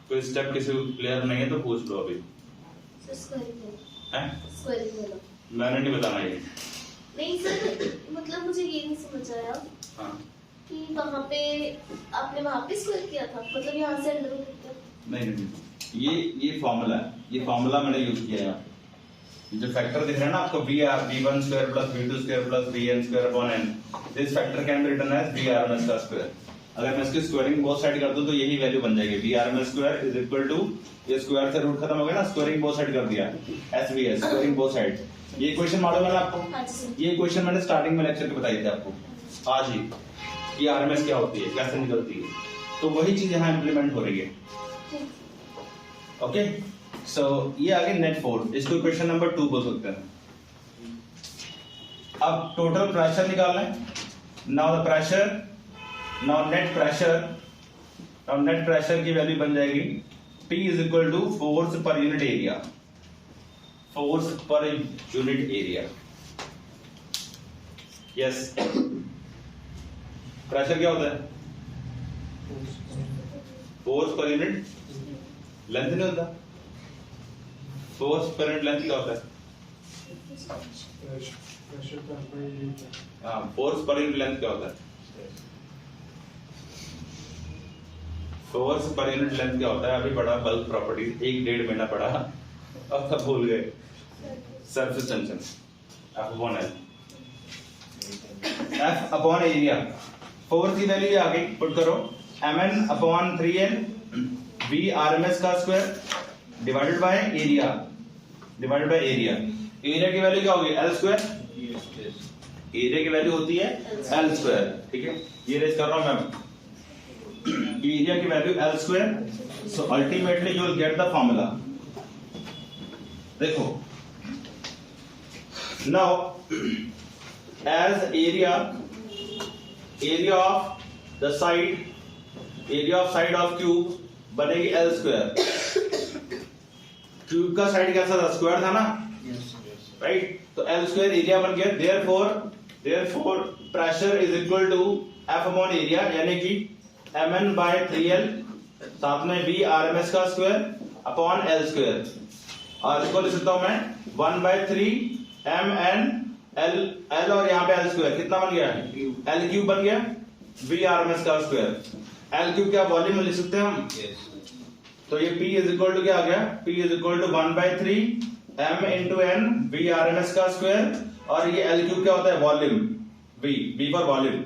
कोई स्टेप किसी को क्लियर नहीं है तो पूछ लो अभी। मैंने नहीं बताना ये। नहीं सर, मतलब मुझे ये नहीं समझ आया कि वहाँ पे आपने वहाँ पे स्क्वायर किया था, मतलब यहाँ से अंडर रूट किया? नहीं, ये फॉर्मूला है, ये फॉर्मूला मैंने यूज किया है। जो फैक्टर दिख रहा है ना आपको, v1 square plus v2 square plus vn square upon n, this factor can be written as VRMS का स्क्वायर। अगर मैं इसकी स्क्वायरिंग बोथ साइड कर दूं तो यही वैल्यू बन जाएगी, VRMS square is equal to, ये स्क्वायर से रूट खत्म हो गया ना, स्क्वायरिंग बोथ साइड कर दिया, SVS स्क्वायरिंग बोथ साइड। ये इक्वेशन मालूम है ना आपको? ये इक्वेशन मैंने स्टार्टिंग में लेक्चर में बताई थी आपको आज ही, कि RMS क्या होती है, कैसे निकलती है। तो वही चीज यहाँ इंप्लीमेंट हो रही है। ओके, सो ये आगे नेट फोर्स, इसको क्वेश्चन नंबर 2 बोल सकते हैं। अब टोटल प्रेशर निकालना है। Now the pressure, now net pressure की वैल्यू बन जाएगी P is equal to force per unit area. Force per unit area, yes. Pressure क्या होता है? फोर्स पर यूनिट लेंथ नहीं होता? फोर्स पर यूनिट लेंथ क्या होता है? हाँ, फोर्स पर यूनिट लेंथ क्या होता है? फोर्स पर यूनिट लेंथ क्या होता है? अभी पढ़ा बल्क प्रॉपर्टी, 1-1.5 महीना पढ़ा, अब तक भूल गए। Surface tension F upon L, F upon area. Force की वैल्यू आ गई, पुट करो, mn अपॉन 3n VRMS का square divided by area, divided by area. Area की वैल्यू क्या होगी? L square. एरिया की वैल्यू होती है L स्क्वायर, ठीक है। ये रेज कर रहा हूं मैं, एरिया की value L square. So ultimately you will get the formula. देखो, now as area of the side, area of side of cube बनेगी L स्क्वायर। क्यूब का साइड कैसा था? स्क्वायर था ना, राइट? तो L स्क्वायर एरिया बन गया। Therefore pressure is equal to F upon area, यानी कि mn बाय 3l, साथ में VRMS का स्क्वायर अपॉन L स्क्वायर। और इसको लिख सकता हूं मैं 1/3 mn L और यहाँ पे L स्क्वायर कितना बन गया? L क्यूब बन गया, VRMS का स्क्वायर। L क्यूब क्या वॉल्यूम लिख सकते हैं हम? तो ये P इज इक्वल टू क्या आ गया? P is equal to 1/3 m into n VRMS का स्क्वायर, और ये L क्यूब क्या होता है? Volume, V for volume,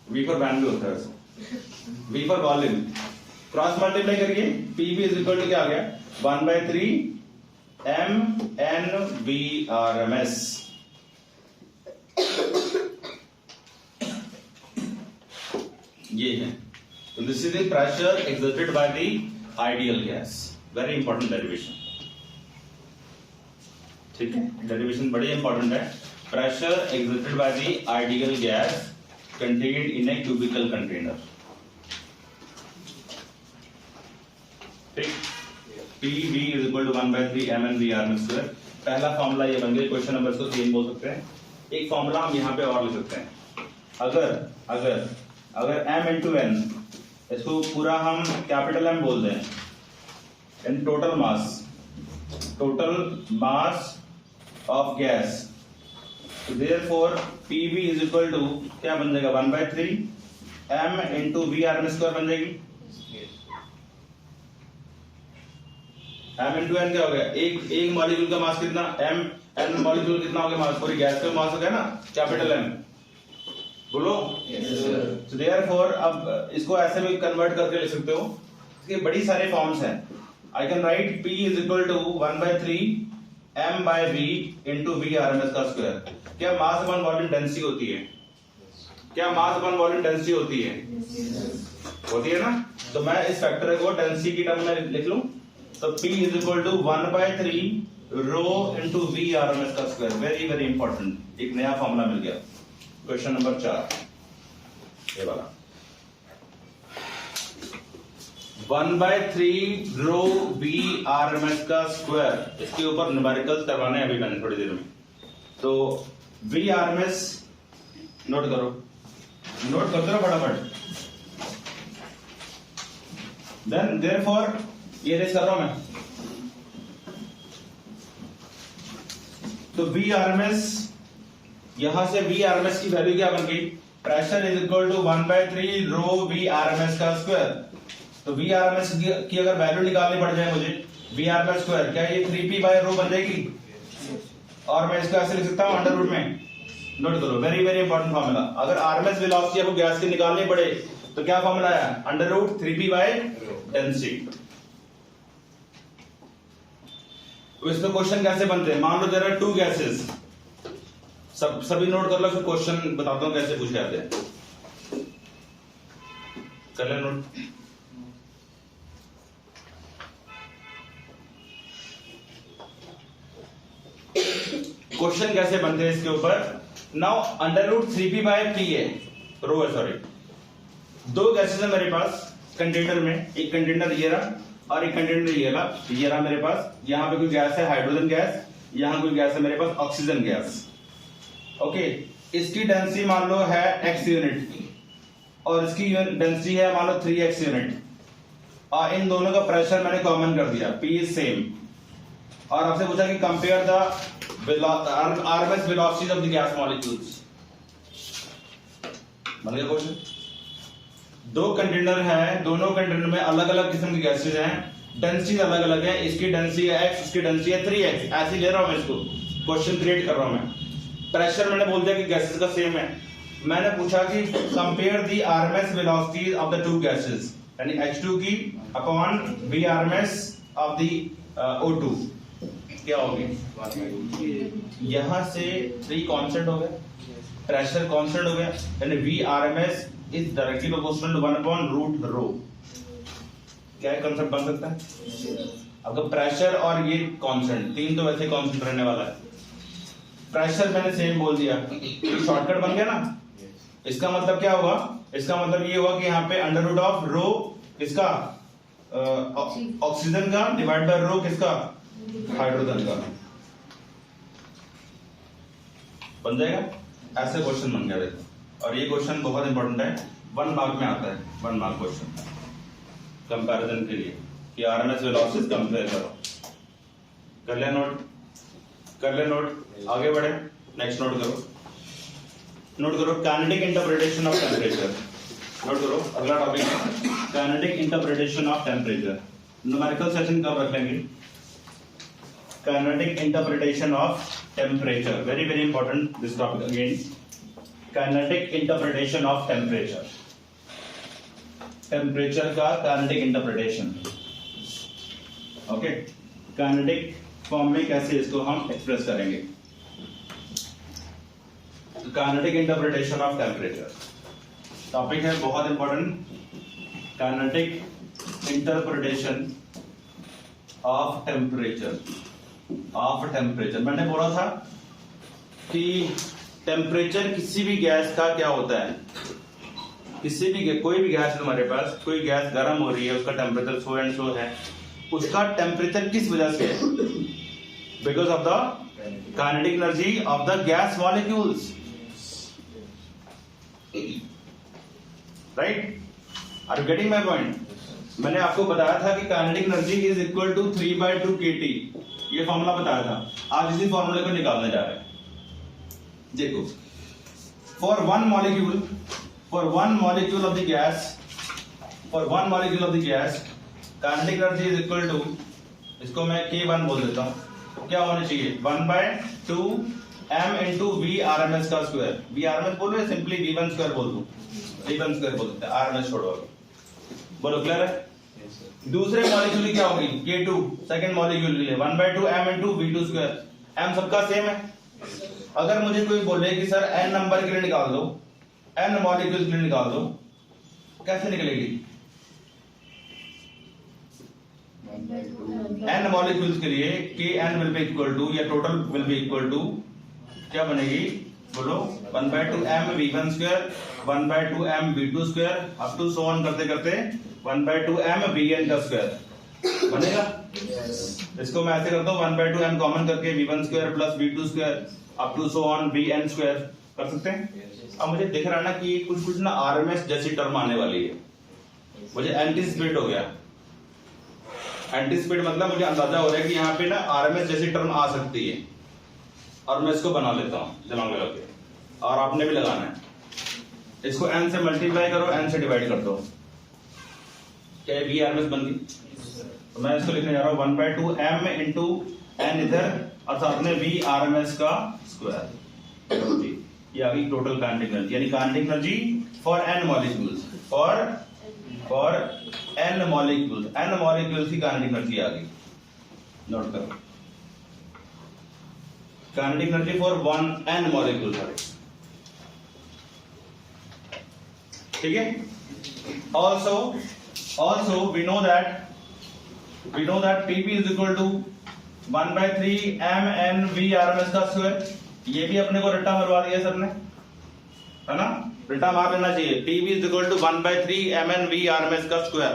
V for value होता है। V for volume, cross multiply करिए, PV इज इक्वल टू क्या आ गया 1/3 MnVRMS। ये है, तो this is the pressure exerted by the ideal gas, very important derivation. ठीक है, डेरिवेशन बड़ी इंपॉर्टेंट है। Pressure exerted by the ideal gas contained in a cubical container. ठीक, PV is equal to 1/3 MnVRMS square. पहला formula ये बन गया, question number को 3 बोल सकते हैं। एक फॉर्मूला हम यहाँ पे और लिख सकते हैं, अगर m इंटू n, इसको पूरा हम कैपिटल M बोल दें, in total mass of gas, therefore PV is equal to क्या बन जाएगा 1/3 m इंटू VRMS स्क्वायर बन जाएगी। m इंटू n क्या हो गया, एक मॉलिक्यूल का मास कितना, n मॉलिक्यूल कितना हो गया मास, पूरी गैस का मास हो गया ना कैपिटल M, बोलो। तो देयरफॉर अब इसको ऐसे भी कन्वर्ट करके लिख सकते हो, इसके बड़ी सारे फॉर्म्स हैं। I can write P is equal to 1/3 m/v into VRMS का स्क्वायर। क्या मास अपॉन वॉल्यूम डेंसिटी होती है, क्या मास अपॉन वॉल्यूम डेंसिटी होती है, होती है ना। तो मैं इस फैक्टर को डेंसिटी की टर्म में लिख लूं, तो P is equal to 1/3 rho into VRMS का स्क्वायर। वेरी वेरी इंपॉर्टेंट, एक नया फॉर्मूला मिल गया। क्वेश्चन नंबर 4 ये वाला, 1/3 रो VRMS का स्क्वायर, इसके ऊपर न्यूमेरिकल्स करवाने हैं अभी मैंने थोड़ी देर में। तो VRMS नोट करो फटाफट। देन देयरफॉर ये रेस कर रहा हूं मैं, तो VRMS, यहां से VRMS की वैल्यू क्या बन गई, pressure is equal to 1/3 rho VRMS का स्क्वायर। तो VRMS की अगर वैल्यू निकालनी पड़ जाए मुझे, VRMS स्क्वायर, क्या ये 3p/रो बन जाएगी, और मैं इसको ऐसे लिख सकता हूं अंडर रूट में। नोट करो, वेरी वेरी इंपॉर्टेंट फॉर्मूला। अगर RMS वेलोसिटी आपको गैस की निकालनी पड़े तो क्या फॉर्मूला है, अंडर रूट 3p/डेंसिटी। तो इसमें क्वेश्चन कैसे बनते हैं, मान लो देयर आर 2 गैसेस, सभी नोट कर लो, फिर क्वेश्चन बताता हूं कैसे पूछे जाते हैं। कर ले नोट। क्वेश्चन कैसे बनते हैं इसके ऊपर। नाउ अंडर रूट 3p/p है, रो है सॉरी, 2 गैसेस है मेरे पास कंटेनर में, एक कंटेनर ये रहा और एक कंटेनर ये रहा मेरे पास। यहां पे कोई गैस है हाइड्रोजन गैस, यहां कोई गैस है मेरे पास ऑक्सीजन गैस। ओके, इसकी डेंसिटी मान लो है x यूनिट और इसकी डेंसिटी है मान लो 3x यूनिट, और इन दोनों का प्रेशर मैंने कॉमन कर दिया, P इज सेम, और आपसे पूछा कि compare the RMS velocities of the gas molecules. बन गया क्वेश्चन। 2 कंटेनर हैं, दोनों कंटेनर में अलग अलग किस्म की गैसेज हैं, डेंसिटी अलग अलग है, इसकी डेंसिटी है x, इसकी डेंसिटी है 3x, ऐसे ले रहा हूं मैं इसको, क्वेश्चन क्रिएट कर रहा हूं मैं। प्रेशर मैंने बोल दिया कि गैसेस का सेम है, मैंने पूछा कि compare the RMS velocities of the 2 gases, यानी H2 की upon VRMS of the O2, क्या होगी, यहां से 3 कांस्टेंट हो गया, प्रेशर कांस्टेंट हो गया, यानी VRMS is directly proportional to 1/√ρ। क्या कंसेप्ट बन सकता है। अब प्रेशर और ये कांस्टेंट, 3 तो वैसे कांस्टेंट रहने वाला है, प्रेशर मैंने सेम बोल दिया, शॉर्टकट बन गया ना। इसका मतलब क्या होगा, इसका मतलब ये हुआ कि यहाँ पे अंडर रूट ऑफ रो किसका, ऑक्सीजन का, डिवाइड बाय रो किसका, हाइड्रोजन का, बन जाएगा। ऐसे क्वेश्चन बन गया देखो, और ये क्वेश्चन बहुत इंपॉर्टेंट है, 1 मार्क में आता है, 1 मार्क क्वेश्चन कंपैरिजन के लिए कि RMS वेलोसिटीज कंपेयर करो। कर ले नोट, आगे बढ़े, नेक्स्ट नोट करो kinetic interpretation of temperature. Note करो, अगला टॉपिक है kinetic interpretation of temperature. Numerical session कब रख लेंगे, kinetic interpretation of temperature, very very important this topic again, kinetic interpretation of temperature. Temperature का kinetic interpretation. Okay, kinetic form में कैसे इसको हम एक्सप्रेस करेंगे। Kinetic interpretation of temperature topic है, बहुत important. Kinetic interpretation of temperature. मैंने बोला था कि टेम्परेचर किसी भी गैस का क्या होता है, कोई भी गैस है तुम्हारे पास, कोई गैस गर्म हो रही है, उसका टेम्परेचर सो एंड सो है, उसका टेम्परेचर किस वजह से है? Because of the kinetic energy of the gas molecules, right? Are you getting my point? मैंने आपको बताया था कि kinetic energy is equal to 3/2 kT, ये फॉर्मूला बताया था। आज इसी फॉर्मूले को निकालने जा रहे हैं। देखो, for one molecule of the gas kinetic energy is equal to, इसको मैं K1 बोल देता हूं, क्या होना चाहिए 1/2 m into V R M S का square. V R M S बोलो या सिंपली V1 स्क्वायर बोल दूं, V1 स्क्वायर बोल देते हैं, आर एम एस छोड़ो। बोलो, क्लियर है? दूसरे मॉलिक्यूल की क्या होगी K2, सेकंड मॉलिक्यूल के लिए 1/2 m into V2 square. m सबका सेम है। अगर मुझे कोई बोले कि सर n नंबर के लिए निकाल दो, n मॉलिक्यूल के लिए निकाल दो, कैसे निकलेगी? n मॉलिक्यूल्स के लिए Kn will be equal to, या total will be equal to, क्या बनेगी? बोलो, 1/2 m V1 square, 1/2 m V2 square, up to so on करते करते 1/2 m Vn का स्क्वायर बनेगा। इसको मैं ऐसे करता हूँ, 1/2 m कॉमन करके V1 square plus V2 square up to so on Vn square कर सकते हैं। अब मुझे दिख रहा है ना कि कुछ ना आरएमएस जैसी टर्म आने वाली है, मुझे एंटीसिपेट हो गया। एंटीसिपेट मतलब मुझे अंदाजा हो रहा है कि यहाँ पे ना आरएमएस जैसी टर्म आ सकती है, और मैं इसको बना लेता हूँ दिमाग लगा के, और आपने भी लगाना है। इसको n से मल्टीप्लाई करो, n से डिवाइड कर दो, क्या वी आरएमएस बन गई? तो मैं इसको लिखने जा रहा हूँ 1/2 m इंटू n इधर, और साथ में वी आरएमएस का स्क्वायर। ये आ गई टोटल काइनेटिक एनर्जी, यानी kinetic energy for n molecules, for n molecules की काइनेटिक एनर्जी आ गई। नोट करो, kinetic energy for n molecule, ठीक है। Also we know that Pv is equal to 1/3 m n v RMS का square. ये भी अपने को रट्टा मरवा दिया सर ने, है ना? रट्टा मार लेना चाहिए। Pv is equal to 1/3 m n v RMS का स्क्वायर।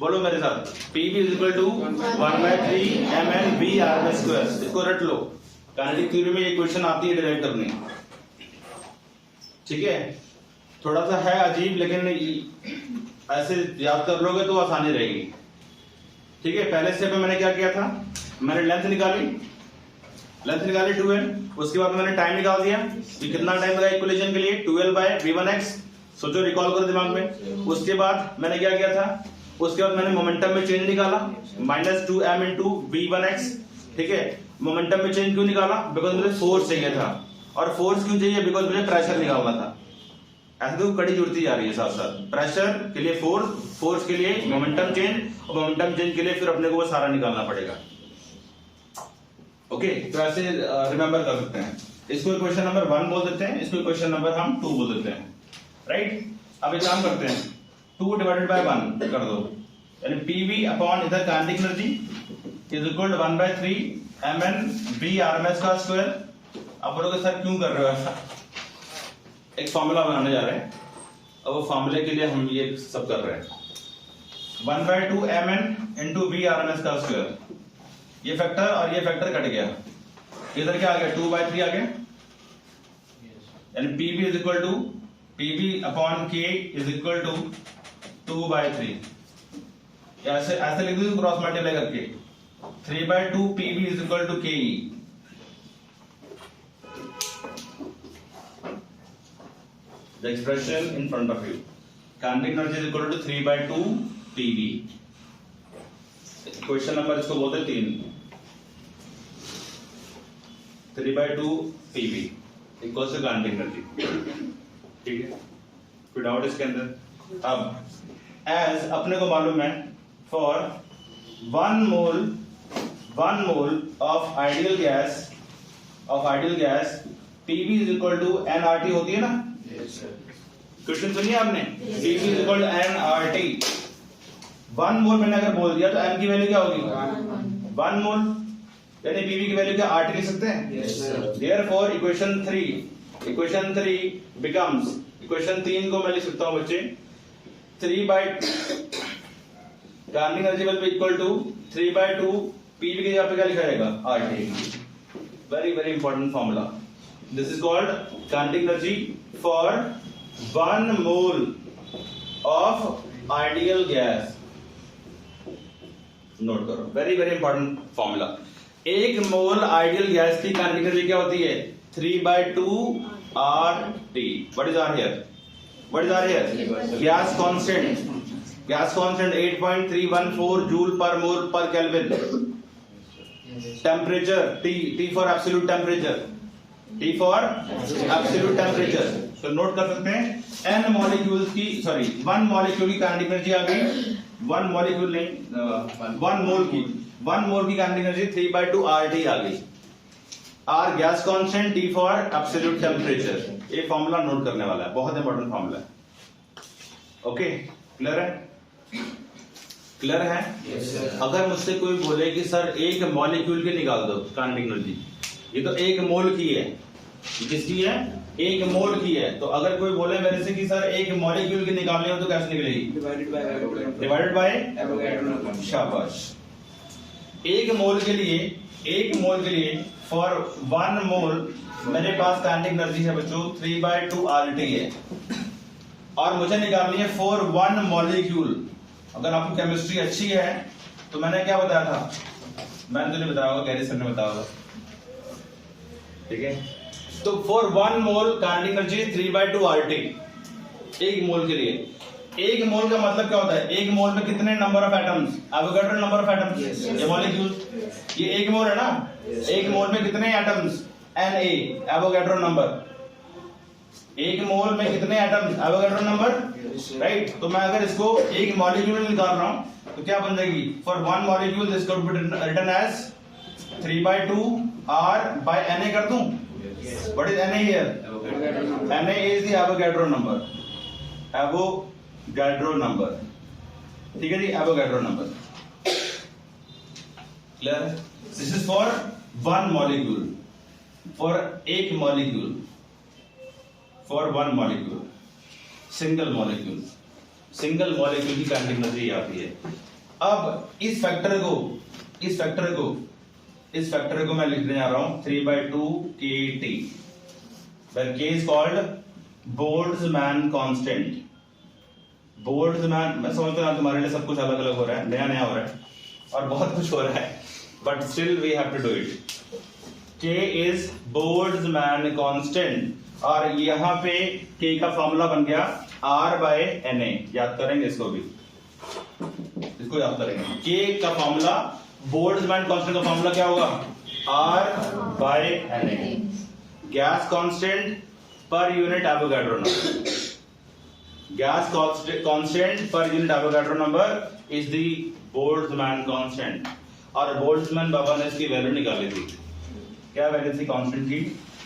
बोलो मेरे साथ, Pv is equal to 1/3 m n v RMS square. इसको रट लो, काइनेटिक थ्योरी में ये क्वेश्चन आती है डिराइव करनी, ठीक है। थोड़ा सा है अजीब, लेकिन ऐसे याद कर लोगे तो आसानी रहेगी, ठीक है। पहले स्टेप में मैंने क्या किया था, मैंने लेंथ निकाली 2l, उसके बाद मैंने टाइम निकाल दिया कि कितना टाइम लगा इक्वेशन के लिए, 12/v1x। सोचो, रिकॉल करो दिमाग में। उसके बाद मैंने क्या किया था, उसके बाद मैंने मोमेंटम में चेंज निकाला, -2m इंटू v1x, ठीक है। मोमेंटम में चेंज क्यों निकाला? बिकॉज मुझे फोर्स चाहिए था, और फोर्स क्यों चाहिए? बिकॉज मुझे प्रेशर निकालना था। ऐसे तो कड़ी जुड़ती जा रही है साथ साथ, प्रेशर के लिए फोर्स के लिए मोमेंटम चेंज, और मोमेंटम चेंज के लिए फिर अपने को वो सारा निकालना पड़ेगा। ओके, तो ऐसे रिमेंबर कर सकते हैं। इसको इक्वेशन नंबर 1 बोल देते हैं, इसको इक्वेशन नंबर हम 2 बोल देते हैं, राइट। अब एक काम करते हैं, 2 डिवाइडेड बाय 1 कर दो, यानी Pv अपॉन इधर kinetic energy is equal to 1/3 mn v RMS का स्क्वायर। अब बोलोगे सर क्यों कर रहे हो ऐसा? एक फॉर्मूला बनाने जा रहे हैं, और वो फॉर्मूले के लिए हम ये सब कर रहे हैं। 1/2 mn इंटू वी RMS का स्क्वायर, ये फैक्टर और ये फैक्टर कट गया, इधर क्या आ गया 2/3 आ गया, यानी Pv is equal to Pv upon K is equal to 2/3। ऐसे लिख दो क्रॉस मल्टीप्लाई करके, 3/2 Pv is equal to Ke। The expression in front of you, kinetic energy is equal to 3/2 Pv। Question number इसको बोलते हैं 3, 3/2 Pv equal to kinetic energy, ठीक है। कोई डाउट इसके अंदर? अब एज अपने को मालूम है for 1 mole of ideal gas PV is equal to NRT होती है ना। क्वेश्चन सुनिए आपने, PV is equal to NRT. 1 mole मैंने अगर बोल दिया तो एम की वैल्यू क्या होगी 1 मोल, यानी पीवी की वैल्यू क्या आरटी लिख सकते हैं। देयरफॉर इक्वेशन 3 बिकम्स, इक्वेशन 3 को मैं लिख सकता हूं बच्चे 3/2 energy will be equal to 3/2 PV के जगह पे क्या लिखा जाएगा RT. Very very important formula, this is called kinetic energy for 1 mole of ideal gas. Note करो, very very important formula. 1 mole ideal gas की काइनेटिक एनर्जी क्या होती है 3/2 RT। What is R here, gas constant 8.314 joule per mole per kelvin. Temperature T for absolute temperature, तो note कर सकते हैं n molecules की 1 मॉलिक्यूल की काइनेटिक एनर्जी आ गई, 1 मॉलिक्यूल नहीं 1 मोल की काइनेटिक एनर्जी 3/2 RT आ गई। R gas constant, T for absolute temperature. ये फॉर्मूला नोट करने वाला है, बहुत इंपॉर्टेंट फॉर्मूला है। ओके, क्लियर है yes, अगर मुझसे कोई बोले कि सर 1 मॉलिक्यूल की निकाल दो काइनेटिक एनर्जी, ये तो 1 मोल की है, किसकी है 1 मोल की है, तो अगर कोई बोले मेरे से कि सर 1 मॉलिक्यूल की निकालनी हो तो कैसे निकलेगी डिवाइडेड बाय शाबाश। 1 मोल के लिए फॉर 1 मोल मेरे पास काइनेटिक एनर्जी है बच्चों 3/2 RT है, और मुझे निकालनी है फॉर 1 मॉलिक्यूल। अगर आपको केमिस्ट्री अच्छी है तो मैंने क्या बताया था, मैंने तुझे बताया होगा, गैरी सर ने बताया होगा, ठीक है। तो for 1 mole kinetic energy 3/2 RT 1 मोल के लिए। 1 मोल का मतलब क्या होता है, 1 मोल में कितने number of atoms, Avogadro number of atoms, ये मॉलिक्यूल, ये 1 मोल है ना, 1 मोल में कितने एटम्स Na एवोगाड्रो नंबर, 1 मोल में कितने एटम्स एवोगाड्रो नंबर, राइट। तो मैं अगर इसको 1 मॉलिक्यूल निकाल रहा हूं तो क्या बन जाएगी, for 1 molecule this can be written as 3/2 R by Na कर दूं। What is Na here, Na is the Avogadro number, ठीक है जी, Avogadro number. Clear, this is for 1 molecule, for 1 molecule, for 1 molecule, single molecule की kinetic energy आती है। अब इस फैक्टर को मैं लिखने जा रहा हूं 3/2 kT, where K is called Boltzmann constant। मैं समझता हूं तुम्हारे लिए सब कुछ अलग अलग हो रहा है, नया हो रहा है और बहुत कुछ हो रहा है, but still we have to do it. K is Boltzmann constant, और यहां पे K का फॉर्मूला बन गया R by Na। याद करेंगे इसको याद करेंगे। K का फॉर्मूला, बोल्ट्जमैन कांस्टेंट का फॉर्मूला क्या होगा R by Na। Gas constant per unit Avogadro number, gas constant per unit Avogadro number is the Boltzmann constant. और बोल्ट्जमैन बाबा ने इसकी वैल्यू निकाली थी, क्या वैल्यू थी कांस्टेंट की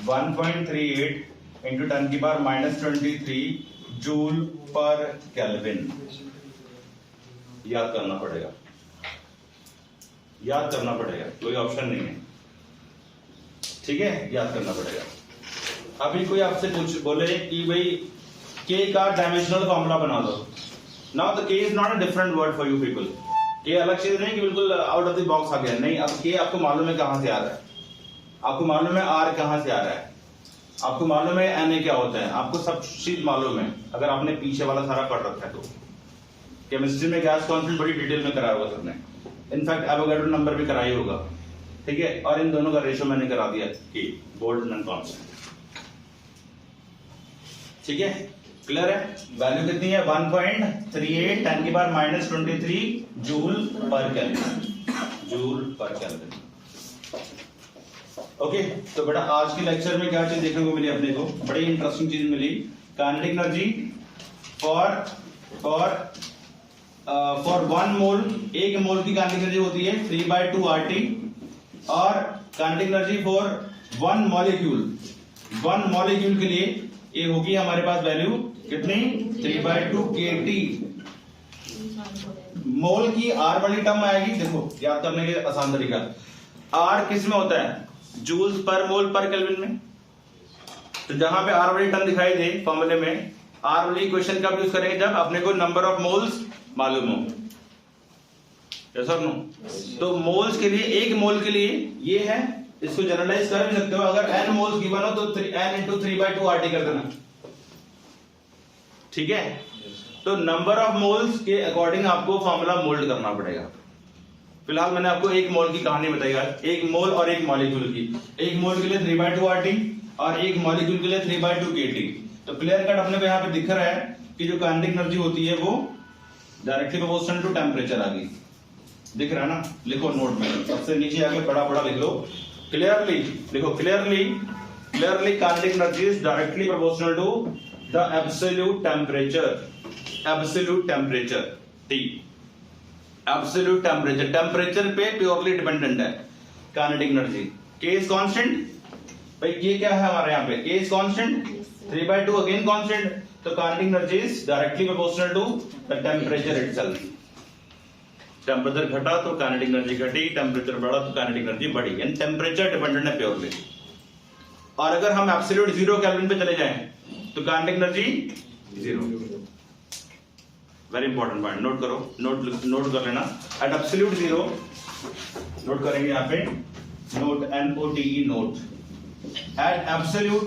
1.38 into 10⁻⁻23 जूल पर केल्विन। याद करना पड़ेगा, कोई ऑप्शन नहीं है, ठीक है, याद करना पड़ेगा। अभी कोई आपसे बोले कि भाई K का डायमेंशनल फॉर्मूला बना दो, now the K is not a different word for you people. K अलग चीज नहीं कि बिल्कुल आउट ऑफ द बॉक्स आ गया, नहीं। अब K आपको मालूम है कहां से आ रहा है, आपको मालूम है R कहां से आ रहा है, आपको मालूम है Na क्या होता है, आपको सब चीज मालूम है अगर आपने पीछे वाला सारा पढ़ रखा है तो। केमिस्ट्री में गैस कांस्टेंट बड़ी डिटेल में कराया होगा सबने, इनफैक्ट एवोगाड्रो नंबर भी कराई होगा, ठीक है। और इन दोनों का रेशो मैंने करा दिया कि बोल्ट्जमैन कांस्टेंट, ठीक है, क्लियर है। वैल्यू कितनी है 1.38 10⁻⁻23 जूल पर केल्विन। ओके, तो बेटा आज के लेक्चर में क्या चीज देखने को मिली अपने को, बड़ी इंटरेस्टिंग चीज मिली। काइनेटिक एनर्जी फॉर फॉर 1 मोल, 1 मोल की काइनेटिक एनर्जी होती है 3/2 RT, और kinetic energy for 1 molecule, 1 molecule के लिए ये होगी हमारे पास वैल्यू कितनी, 3/2 kT। मोल की R वाली टर्म आएगी, देखो याद करने के आसान तरीका, R किस में होता है, joules per mole per kelvin में। तो जहां पे R वाली टर्म दिखाई दे फॉर्मूले में, R वाली इक्वेशन कब यूज करेंगे, जब अपने को नंबर ऑफ मोल्स मालूम हो, यस और नो। तो मोल्स के लिए, 1 मोल के लिए ये है, इसको जनरलाइज कर भी सकते हो, अगर n मोल्स गिवन हो तो n × 3/2 RT कर देना, ठीक है। तो नंबर ऑफ मोल्स के अकॉर्डिंग आपको फॉर्मूला मोल्ड करना पड़ेगा। फिलहाल मैंने आपको 1 मोल की कहानी बताई, 1 मोल और 1 मॉलिक्यूल की। 1 मोल के लिए 3/2 RT और 1 मॉलिक्यूल के लिए 3/2 kT। तो क्लियर कट अपने को यहाँ पे दिख रहा है कि जो काइनेटिक एनर्जी होती है वो डायरेक्टली प्रोपोर्शनल टू टेम्परेचर आ गई, दिख रहा है ना। लिखो नोट में, सबसे नीचे आके बड़ा बड़ा लिख लो, क्लियरली लिखो, clearly kinetic energy is directly proportional to the absolute temperature, absolute temperature T, absolute temperature, temperature पे प्योरली डिपेंडेंट है kinetic energy. K is constant, भाई K क्या है हमारे यहाँ पे, K is constant, 3/2 again constant, तो kinetic energy is directly proportional to the temperature itself. Temperature घटा तो काइनेटिक एनर्जी घटी, टेम्परेचर बढ़ा तो काइनेटिक एनर्जी बढ़ी, यानी टेम्परेचर डिपेंडेंट है प्योरली। और अगर हम एब्सोल्यूट 0 केल्विन पे चले जाएं तो kinetic energy 0। Very important point, note करो, नोट कर लेना। एट एब्सोल्यूट 0, नोट करेंगे यहाँ पे, note NOTE, note. At absolute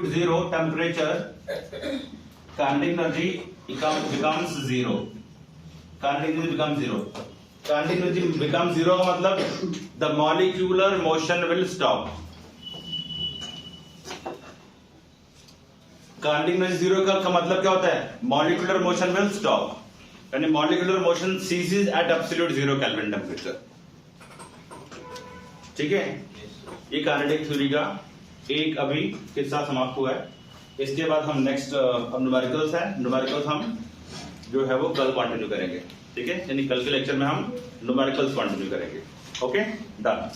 0 temperature, kinetic energy becomes 0, kinetic energy becomes 0। Kinetic energy becomes 0 का मतलब the molecular motion will stop. Kinetic energy 0 का मतलब क्या होता है, मॉलिक्यूलर मोशन विल स्टॉप, यानी molecular motion ceases at absolute 0 kelvin temperature, ठीक है। ये काइनेटिक थ्योरी का एक अभी किस्सा समाप्त हुआ है। इसके बाद हम नेक्स्ट अब न्यूमेरिकल्स है, न्यूमेरिकल्स हम जो है वो कल कंटिन्यू करेंगे, ठीक है। यानी कल के लेक्चर में हम न्यूमेरिकल्स कंटिन्यू करेंगे, ओके डन।